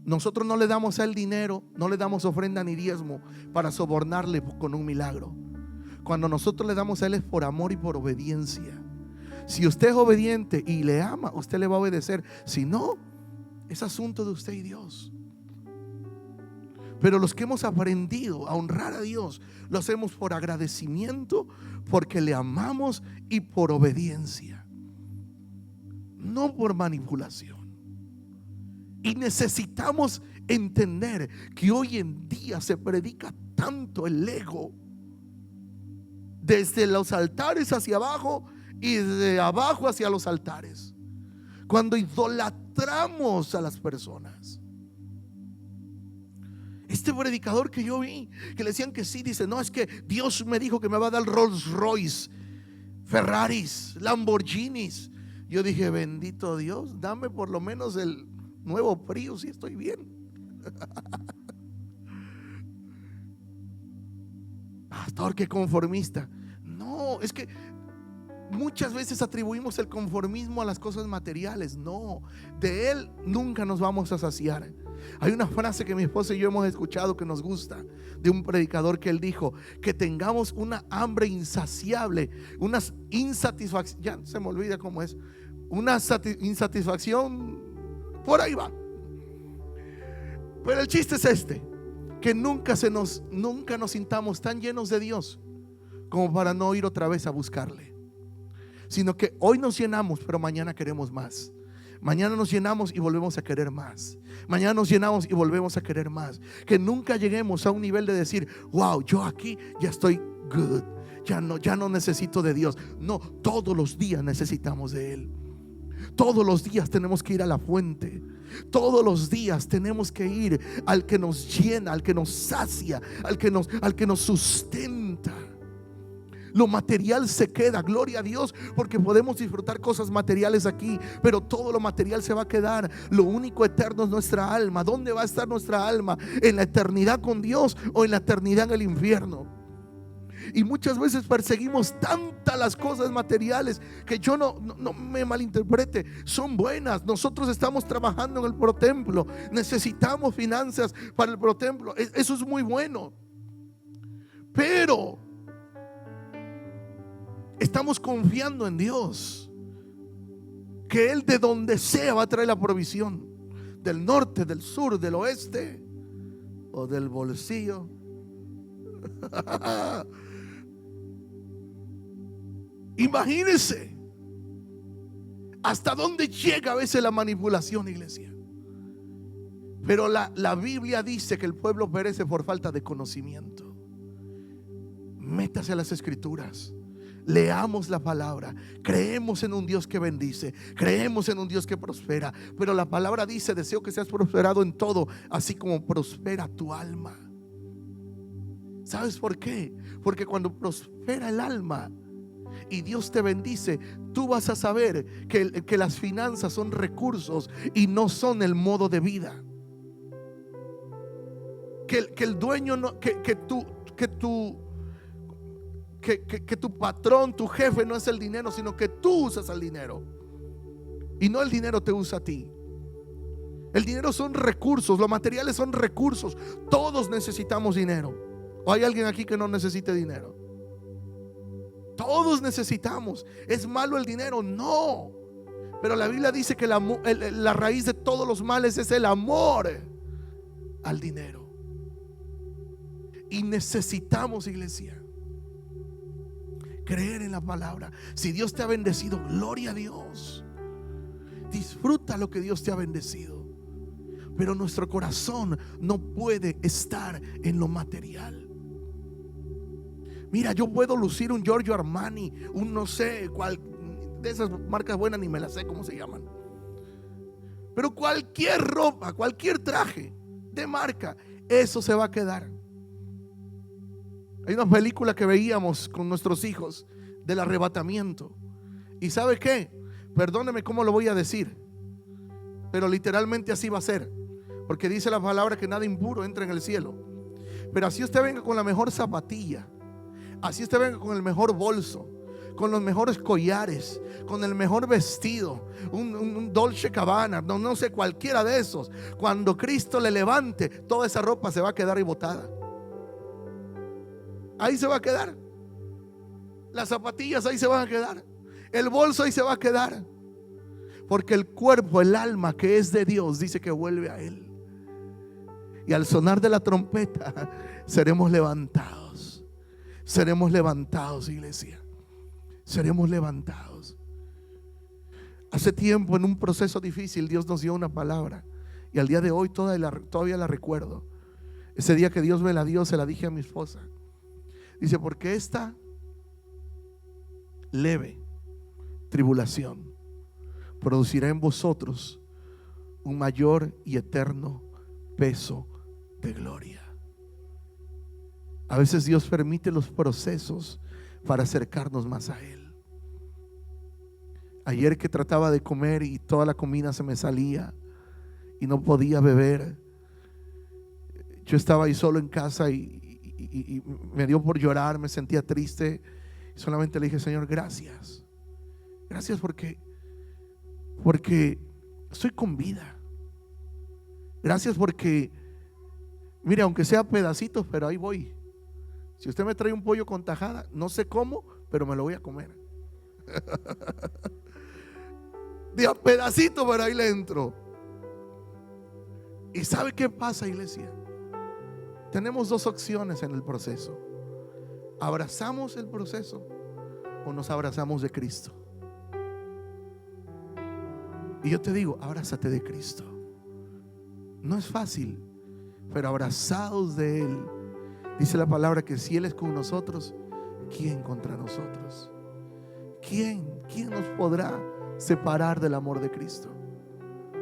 Nosotros no le damos a él dinero, no le damos ofrenda ni diezmo para sobornarle con un milagro. Cuando nosotros le damos a él es por amor y por obediencia. Si usted es obediente y le ama, usted le va a obedecer. Si no, es asunto de usted y Dios. Pero los que hemos aprendido a honrar a Dios, lo hacemos por agradecimiento, porque le amamos y por obediencia, no por manipulación. Y necesitamos entender que hoy en día se predica tanto el ego, desde los altares hacia abajo y de abajo hacia los altares, cuando idolatramos a las personas. Este predicador que yo vi, que le decían que sí, dice: no, es que Dios me dijo que me va a dar Rolls Royce, Ferraris, Lamborghinis. Yo dije: bendito Dios, dame por lo menos el nuevo Prius y estoy bien. Pastor, qué conformista. No, es que muchas veces atribuimos el conformismo a las cosas materiales. No, de él nunca nos vamos a saciar. Hay una frase que mi esposa y yo hemos escuchado que nos gusta, de un predicador, que él dijo: que tengamos una hambre insaciable, una insatisfacción, ya se me olvida cómo es, una insatisfacción, por ahí va. Pero el chiste es este: que nunca nos sintamos tan llenos de Dios como para no ir otra vez a buscarle, sino que hoy nos llenamos, pero mañana queremos más. Mañana nos llenamos y volvemos a querer más. Mañana nos llenamos y volvemos a querer más. Que nunca lleguemos a un nivel de decir: wow, yo aquí ya estoy good, ya no necesito de Dios. No, todos los días necesitamos de Él. Todos los días tenemos que ir a la fuente. Todos los días tenemos que ir al que nos llena, al que nos sacia, al que nos sustenta. Lo material se queda, gloria a Dios, porque podemos disfrutar cosas materiales aquí, pero todo lo material se va a quedar. Lo único eterno es nuestra alma. ¿Dónde va a estar nuestra alma? ¿En la eternidad con Dios o en la eternidad en el infierno? Y muchas veces perseguimos tantas las cosas materiales, que yo no me malinterprete, son buenas. Nosotros estamos trabajando en el ProTemplo, necesitamos finanzas para el ProTemplo, eso es muy bueno. Pero estamos confiando en Dios, que Él de donde sea va a traer la provisión, del norte, del sur, del oeste o del bolsillo. Imagínense, ¿Hasta dónde llega a veces la manipulación, iglesia? Pero la Biblia dice que el pueblo perece por falta de conocimiento. Métase a las escrituras, leamos la palabra, creemos en un Dios que bendice, creemos en un Dios que prospera. Pero la palabra dice: deseo que seas prosperado en todo, así como prospera tu alma. ¿Sabes por qué? Porque cuando prospera el alma y Dios te bendice, tú vas a saber que las finanzas son recursos y no son el modo de vida. Que el dueño no, que tu patrón, tu jefe no es el dinero, sino que tú usas el dinero y no el dinero te usa a ti. El dinero son recursos, los materiales son recursos. Todos necesitamos dinero. ¿O hay alguien aquí que no necesite dinero? Todos necesitamos. ¿Es malo el dinero? No. Pero la Biblia dice que la raíz de todos los males es el amor al dinero. Y necesitamos, iglesia, creer en la palabra. Si Dios te ha bendecido, gloria a Dios. Disfruta lo que Dios te ha bendecido. Pero nuestro corazón no puede estar en lo material. Mira, yo puedo lucir un Giorgio Armani, un no sé cuál de esas marcas buenas, ni me las sé cómo se llaman. Pero cualquier ropa, cualquier traje de marca, eso se va a quedar. Hay una película que veíamos con nuestros hijos del arrebatamiento. ¿Y sabe qué? Perdóneme cómo lo voy a decir, pero literalmente así va a ser. Porque dice la palabra que nada impuro entra en el cielo. Pero así usted venga con la mejor zapatilla, así usted venga con el mejor bolso, con los mejores collares, con el mejor vestido, un Dolce Gabbana, no sé, cualquiera de esos. Cuando Cristo le levante, toda esa ropa se va a quedar ahí botada. Ahí se va a quedar. Las zapatillas ahí se van a quedar. El bolso ahí se va a quedar. Porque el cuerpo, el alma que es de Dios, dice que vuelve a Él. Y al sonar de la trompeta seremos levantados. Seremos levantados, iglesia. Seremos levantados. Hace tiempo, en un proceso difícil, Dios nos dio una palabra. Y al día de hoy todavía la recuerdo. Ese día que Dios me la dio, se la dije a mi esposa. Dice: porque esta leve tribulación producirá en vosotros un mayor y eterno peso de gloria. A veces Dios permite los procesos para acercarnos más a Él. Ayer que trataba de comer y toda la comida se me salía y no podía beber, yo estaba ahí solo en casa y me dio por llorar, me sentía triste. Solamente le dije: Señor, gracias. Gracias porque estoy con vida. Gracias porque, mire, aunque sea pedacitos, pero ahí voy. Si usted me trae un pollo con tajada, no sé cómo, pero me lo voy a comer. De a pedacito, pero ahí le entro. ¿Y sabe qué pasa, iglesia? Tenemos dos opciones en el proceso: abrazamos el proceso o nos abrazamos de Cristo. Y yo te digo, abrázate de Cristo. No es fácil, pero abrazados de Él. Dice la palabra que si Él es con nosotros, ¿quién contra nosotros? ¿Quién nos podrá separar del amor de Cristo?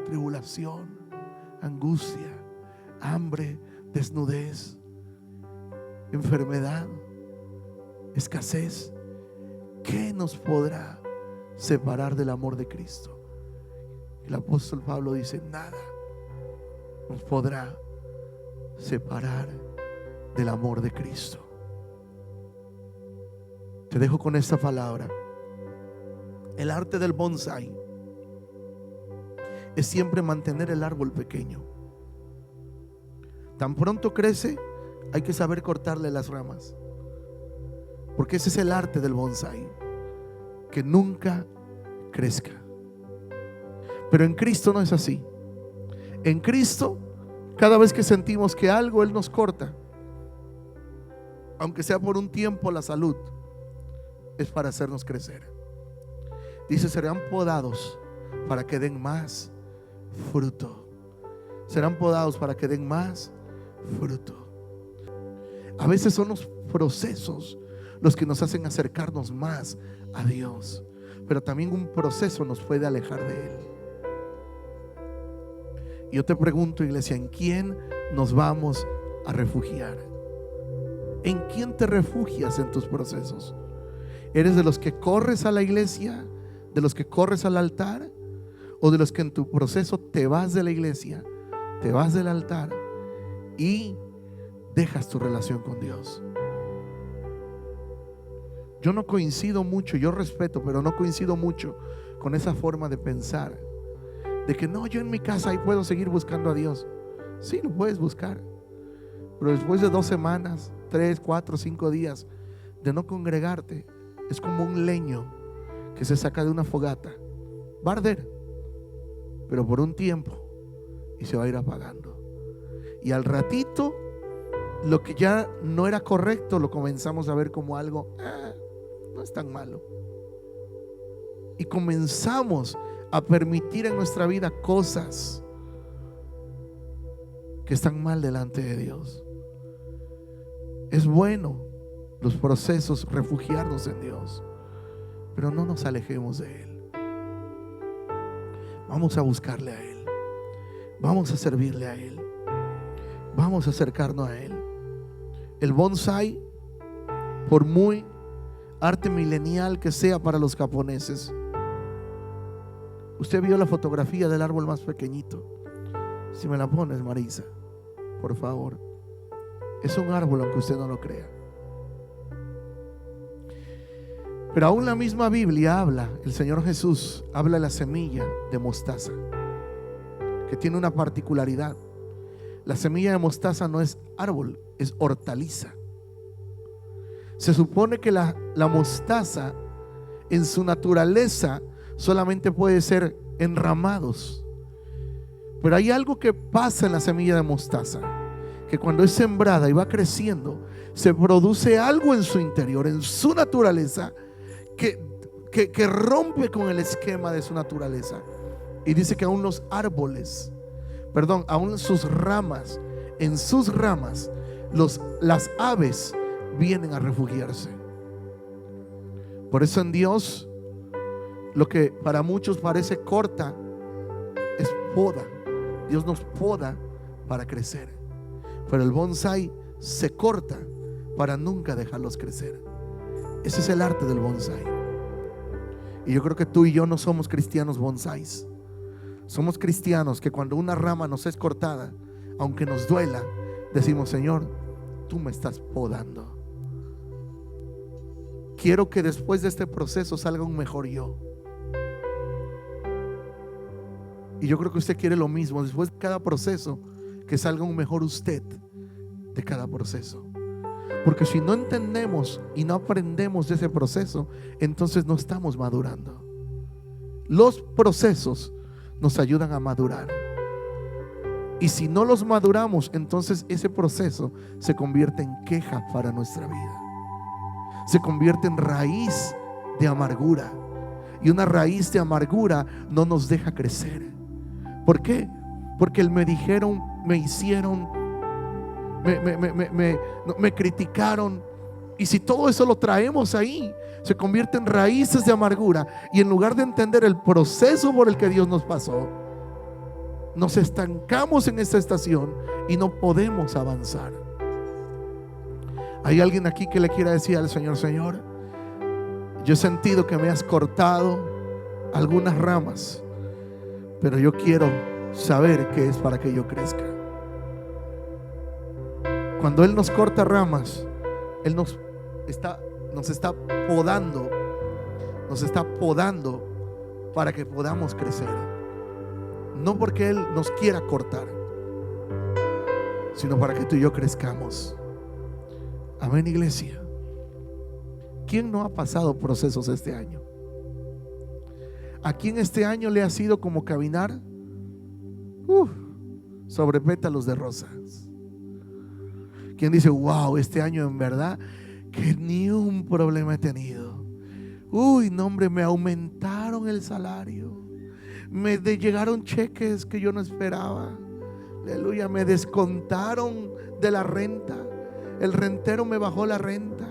Tribulación, angustia, hambre, desnudez, enfermedad, escasez. ¿Qué nos podrá separar del amor de Cristo? El apóstol Pablo dice: nada nos podrá separar del amor de Cristo. Te dejo con esta palabra. El arte del bonsai es siempre mantener el árbol pequeño. Tan pronto crece, hay que saber cortarle las ramas, porque ese es el arte del bonsai, que nunca crezca. Pero en Cristo no es así. En Cristo, cada vez que sentimos que algo Él nos corta, aunque sea por un tiempo, la salud, es para hacernos crecer. Dice: serán podados para que den más fruto. Serán podados para que den más fruto. A veces son los procesos los que nos hacen acercarnos más a Dios, pero también un proceso nos puede alejar de Él. Yo te pregunto, iglesia, ¿en quién nos vamos a refugiar? ¿En quién te refugias en tus procesos? ¿Eres de los que corres a la iglesia, de los que corres al altar, o de los que en tu proceso te vas de la iglesia, te vas del altar y dejas tu relación con Dios? Yo no coincido mucho, yo respeto, pero no coincido mucho con esa forma de pensar, de que no, yo en mi casa ahí puedo seguir buscando a Dios. Sí, lo puedes buscar, pero después de 2 semanas, 3, 4, 5 días de no congregarte, es como un leño que se saca de una fogata. Va a arder, pero por un tiempo, y se va a ir apagando. Y al ratito, lo que ya no era correcto lo comenzamos a ver como algo, no es tan malo. Y comenzamos a permitir en nuestra vida cosas que están mal delante de Dios. Es bueno los procesos, refugiarnos en Dios, pero no nos alejemos de Él. Vamos a buscarle a Él, vamos a servirle a Él, vamos a acercarnos a Él. El bonsai, por muy arte milenial que sea para los japoneses, usted vio la fotografía del árbol más pequeñito. Si me la pones, Marisa, por favor. Es un árbol, aunque usted no lo crea. Pero aún la misma Biblia habla, el Señor Jesús habla de la semilla de mostaza, que tiene una particularidad. La semilla de mostaza no es árbol, es hortaliza. Se supone que la mostaza en su naturaleza solamente puede ser enramados, pero hay algo que pasa en la semilla de mostaza, que cuando es sembrada y va creciendo, se produce algo en su interior, en su naturaleza, que rompe con el esquema de su naturaleza. Y dice que aún los árboles, aún sus ramas, en sus ramas, las aves vienen a refugiarse. Por eso en Dios, lo que para muchos parece corta es poda. Dios nos poda para crecer, pero el bonsai se corta para nunca dejarlos crecer. Ese es el arte del bonsai. Y yo creo que tú y yo no somos cristianos bonsais. Somos cristianos que cuando una rama nos es cortada, aunque nos duela, decimos: Señor, tú me estás podando. Quiero que después de este proceso salga un mejor yo. Y yo creo que usted quiere lo mismo. Después de cada proceso, que salga un mejor usted de cada proceso. Porque si no entendemos y no aprendemos de ese proceso, entonces no estamos madurando. Los procesos nos ayudan a madurar. Y si no los maduramos, entonces ese proceso se convierte en queja para nuestra vida. Se convierte en raíz de amargura. Y una raíz de amargura no nos deja crecer. ¿Por qué? Porque me dijeron, me hicieron, me criticaron. Y si todo eso lo traemos ahí, se convierte en raíces de amargura. Y en lugar de entender el proceso por el que Dios nos pasó, nos estancamos en esta estación y no podemos avanzar. ¿Hay alguien aquí que le quiera decir al Señor: Señor, yo he sentido que me has cortado algunas ramas, pero yo quiero saber que es para que yo crezca? Cuando Él nos corta ramas, Él nos está podando, para que podamos crecer. No porque Él nos quiera cortar, sino para que tú y yo crezcamos. Amén, iglesia. ¿Quién no ha pasado procesos este año? ¿A quién este año le ha sido como caminar sobre pétalos de rosas? ¿Quién dice: wow, este año en verdad que ni un problema he tenido? Uy, no, hombre, me aumentaron el salario, llegaron cheques que yo no esperaba. Aleluya, me descontaron de la renta. El rentero me bajó la renta.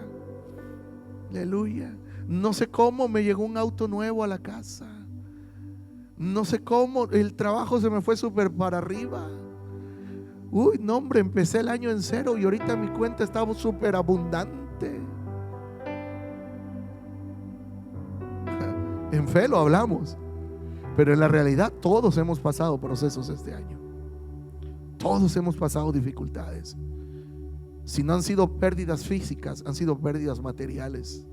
Aleluya. No sé cómo me llegó un auto nuevo a la casa. No sé cómo el trabajo se me fue súper para arriba. Uy, no hombre, empecé el año en cero y ahorita mi cuenta estaba súper abundante. En fe lo hablamos, pero en la realidad todos hemos pasado procesos este año. Todos hemos pasado dificultades. Si no han sido pérdidas físicas, han sido pérdidas materiales.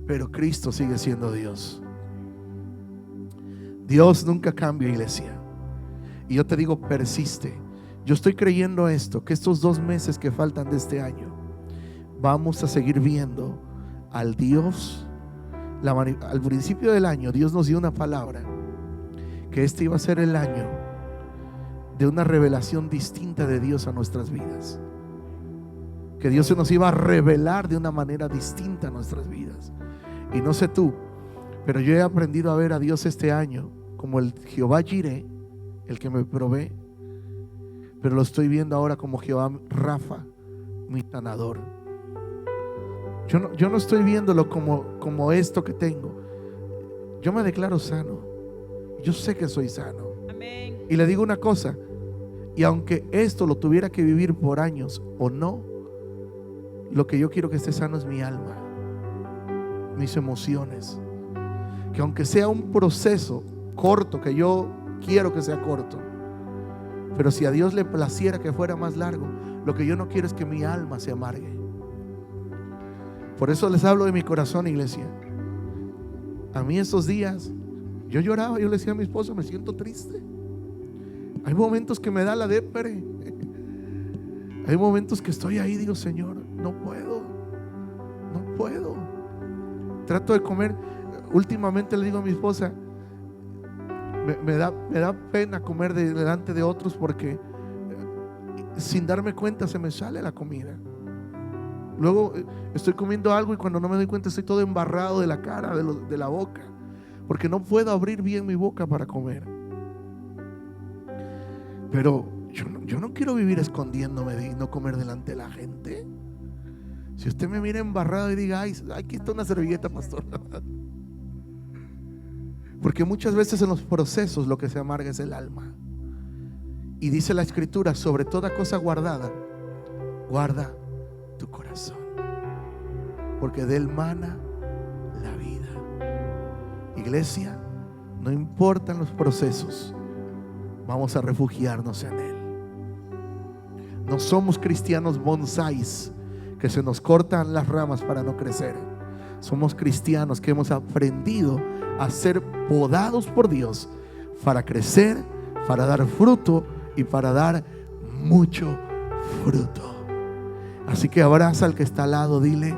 Pero Cristo sigue siendo Dios. Dios nunca cambia, iglesia. Y yo te digo, persiste. Yo estoy creyendo esto, que estos 2 meses que faltan de este año, vamos a seguir viendo al Dios. Al principio del año Dios nos dio una palabra, que este iba a ser el año de una revelación distinta de Dios a nuestras vidas, que Dios se nos iba a revelar de una manera distinta a nuestras vidas. Y no sé tú, pero yo he aprendido a ver a Dios este año como el Jehová Jireh, el que me provee, pero lo estoy viendo ahora como Jehová Rafa, mi sanador. Yo no estoy viéndolo como esto que tengo. Yo me declaro sano. Yo sé que soy sano. Amén. Y le digo una cosa, y aunque esto lo tuviera que vivir por años o no, lo que yo quiero que esté sano es mi alma, mis emociones. Que aunque sea un proceso corto, que yo quiero que sea corto, pero si a Dios le placiera que fuera más largo, lo que yo no quiero es que mi alma se amargue. Por eso les hablo de mi corazón, iglesia. A mí estos días yo lloraba, yo le decía a mi esposo, me siento triste. Hay momentos que me da la depre. Hay momentos que estoy ahí, digo, Señor, no puedo. Trato de comer. Últimamente le digo a mi esposa, me da pena comer delante de otros, porque sin darme cuenta se me sale la comida. Luego estoy comiendo algo y cuando no me doy cuenta estoy todo embarrado de la cara, de la boca, porque no puedo abrir bien mi boca para comer. Pero yo no quiero vivir escondiéndome y no comer delante de la gente. Si usted me mira embarrado y diga, ay, aquí está una servilleta, pastor. Porque muchas veces en los procesos lo que se amarga es el alma. Y dice la Escritura, sobre toda cosa guardada, guarda tu corazón, porque de él mana la vida. Iglesia, no importan los procesos, vamos a refugiarnos en él. No somos cristianos bonsáis que se nos cortan las ramas para no crecer. Somos cristianos que hemos aprendido a ser podados por Dios para crecer, para dar fruto y para dar mucho fruto. Así que abraza al que está al lado, dile,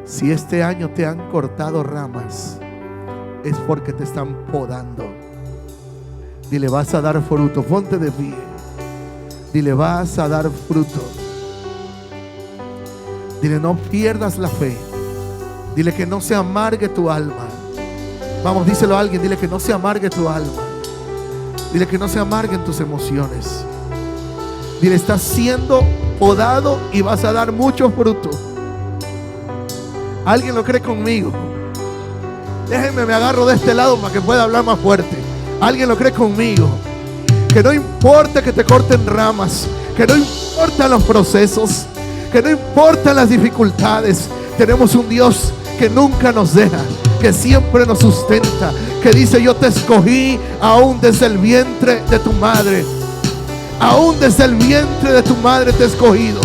si este año te han cortado ramas, es porque te están podando. Dile, vas a dar fruto. Ponte de pie. Dile, vas a dar fruto. Dile, no pierdas la fe. Dile que no se amargue tu alma. Vamos, díselo a alguien, dile que no se amargue tu alma. Dile que no se amarguen tus emociones. Dile, estás siendo podado y vas a dar mucho fruto. ¿Alguien lo cree conmigo? Déjenme, me agarro de este lado para que pueda hablar más fuerte. ¿Alguien lo cree conmigo? Que no importa que te corten ramas, que no importan los procesos, que no importan las dificultades. Tenemos un Dios que nunca nos deja, que siempre nos sustenta, que dice, yo te escogí aún desde el vientre de tu madre. Aún desde el vientre de tu madre te he escogido.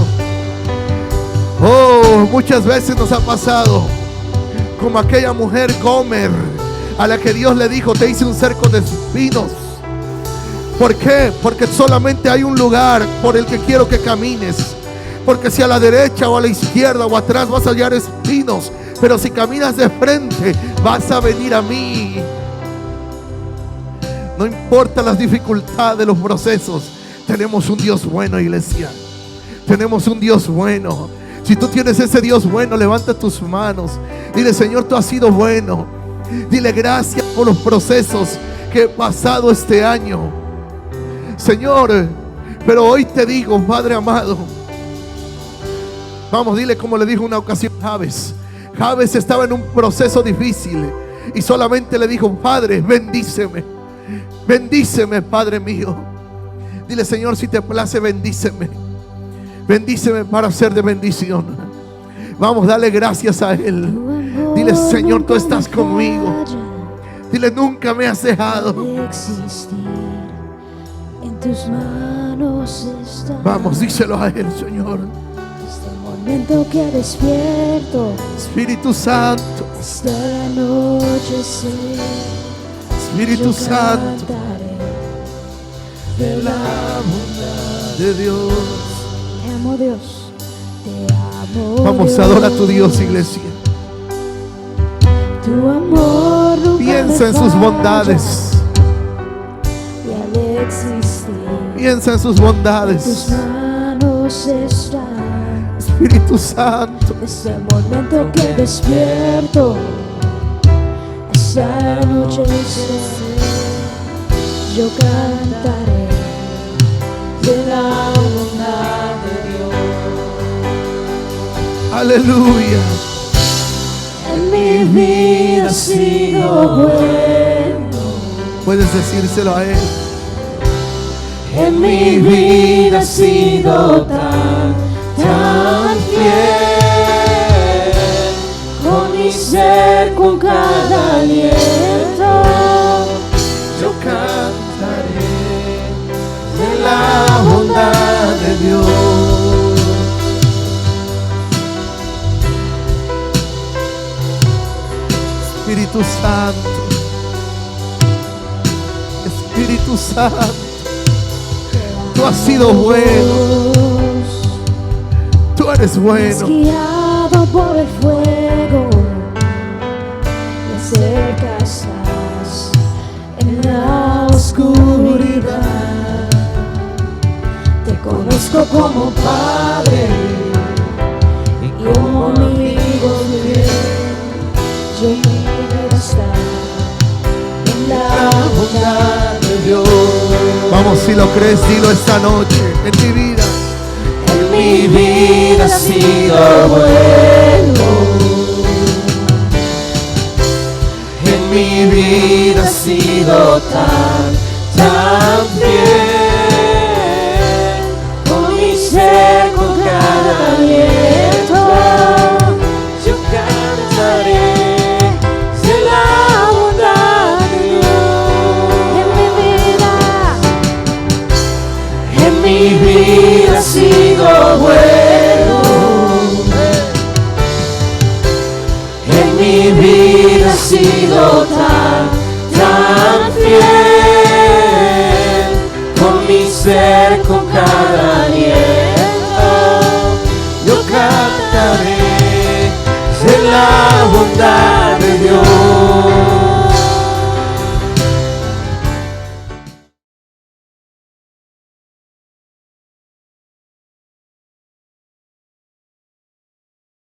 Oh, muchas veces nos ha pasado como aquella mujer Gomer, a la que Dios le dijo, te hice un cerco de espinos. ¿Por qué? Porque solamente hay un lugar por el que quiero que camines. Porque si a la derecha o a la izquierda o atrás vas a hallar espinos, pero si caminas de frente vas a venir a mí. No importa las dificultades de los procesos, tenemos un Dios bueno, iglesia. Tenemos un Dios bueno. Si tú tienes ese Dios bueno, levanta tus manos. Dile, Señor, tú has sido bueno. Dile gracias por los procesos que he pasado este año, Señor. Pero hoy te digo, Padre amado, vamos, dile como le dijo una ocasión Jabes. Jabes estaba en un proceso difícil y solamente le dijo: Padre, bendíceme, bendíceme, Padre mío. Dile: Señor, si te place, bendíceme, bendíceme para ser de bendición. Vamos, dale gracias a Él. Dile: Señor, tú estás conmigo. Dile: nunca me has dejado. Vamos, díselo a Él, Señor. Momento que despierto, Espíritu Santo, hasta la noche, Espíritu Santo, de la bondad de Dios. Te amo, Dios, te amo. Vamos, adora a tu Dios, iglesia. Tu amor nunca piensa en sus bondades. Y al existir, piensa en sus bondades. En tus manos están. Espíritu Santo, desde el momento que despierto hasta la noche, yo cantaré de la bondad de Dios. Aleluya. En mi vida ha sido bueno. Puedes decírselo a Él. En mi vida ha sido tan fiel, con mi ser, con cada aliento, yo cantaré de la bondad de Dios. Espíritu Santo, Espíritu Santo, tú has sido bueno. Tú eres bueno. Guiado por el fuego, de cerca estás en la oscuridad. Te conozco como Padre y como amigo fiel. Yo quiero estar en la bondad de Dios. Vamos, si lo crees, dilo esta noche. En mi vida, mi vida ha sido bueno. En mi vida ha sido tan fiel. Con mi ser, con cada aliento, yo cantaré de la bondad de Dios. En mi vida ha sido bueno. En mi vida ha sido tan fiel. Con mi ser, con cada aliento, yo cantaré de la bondad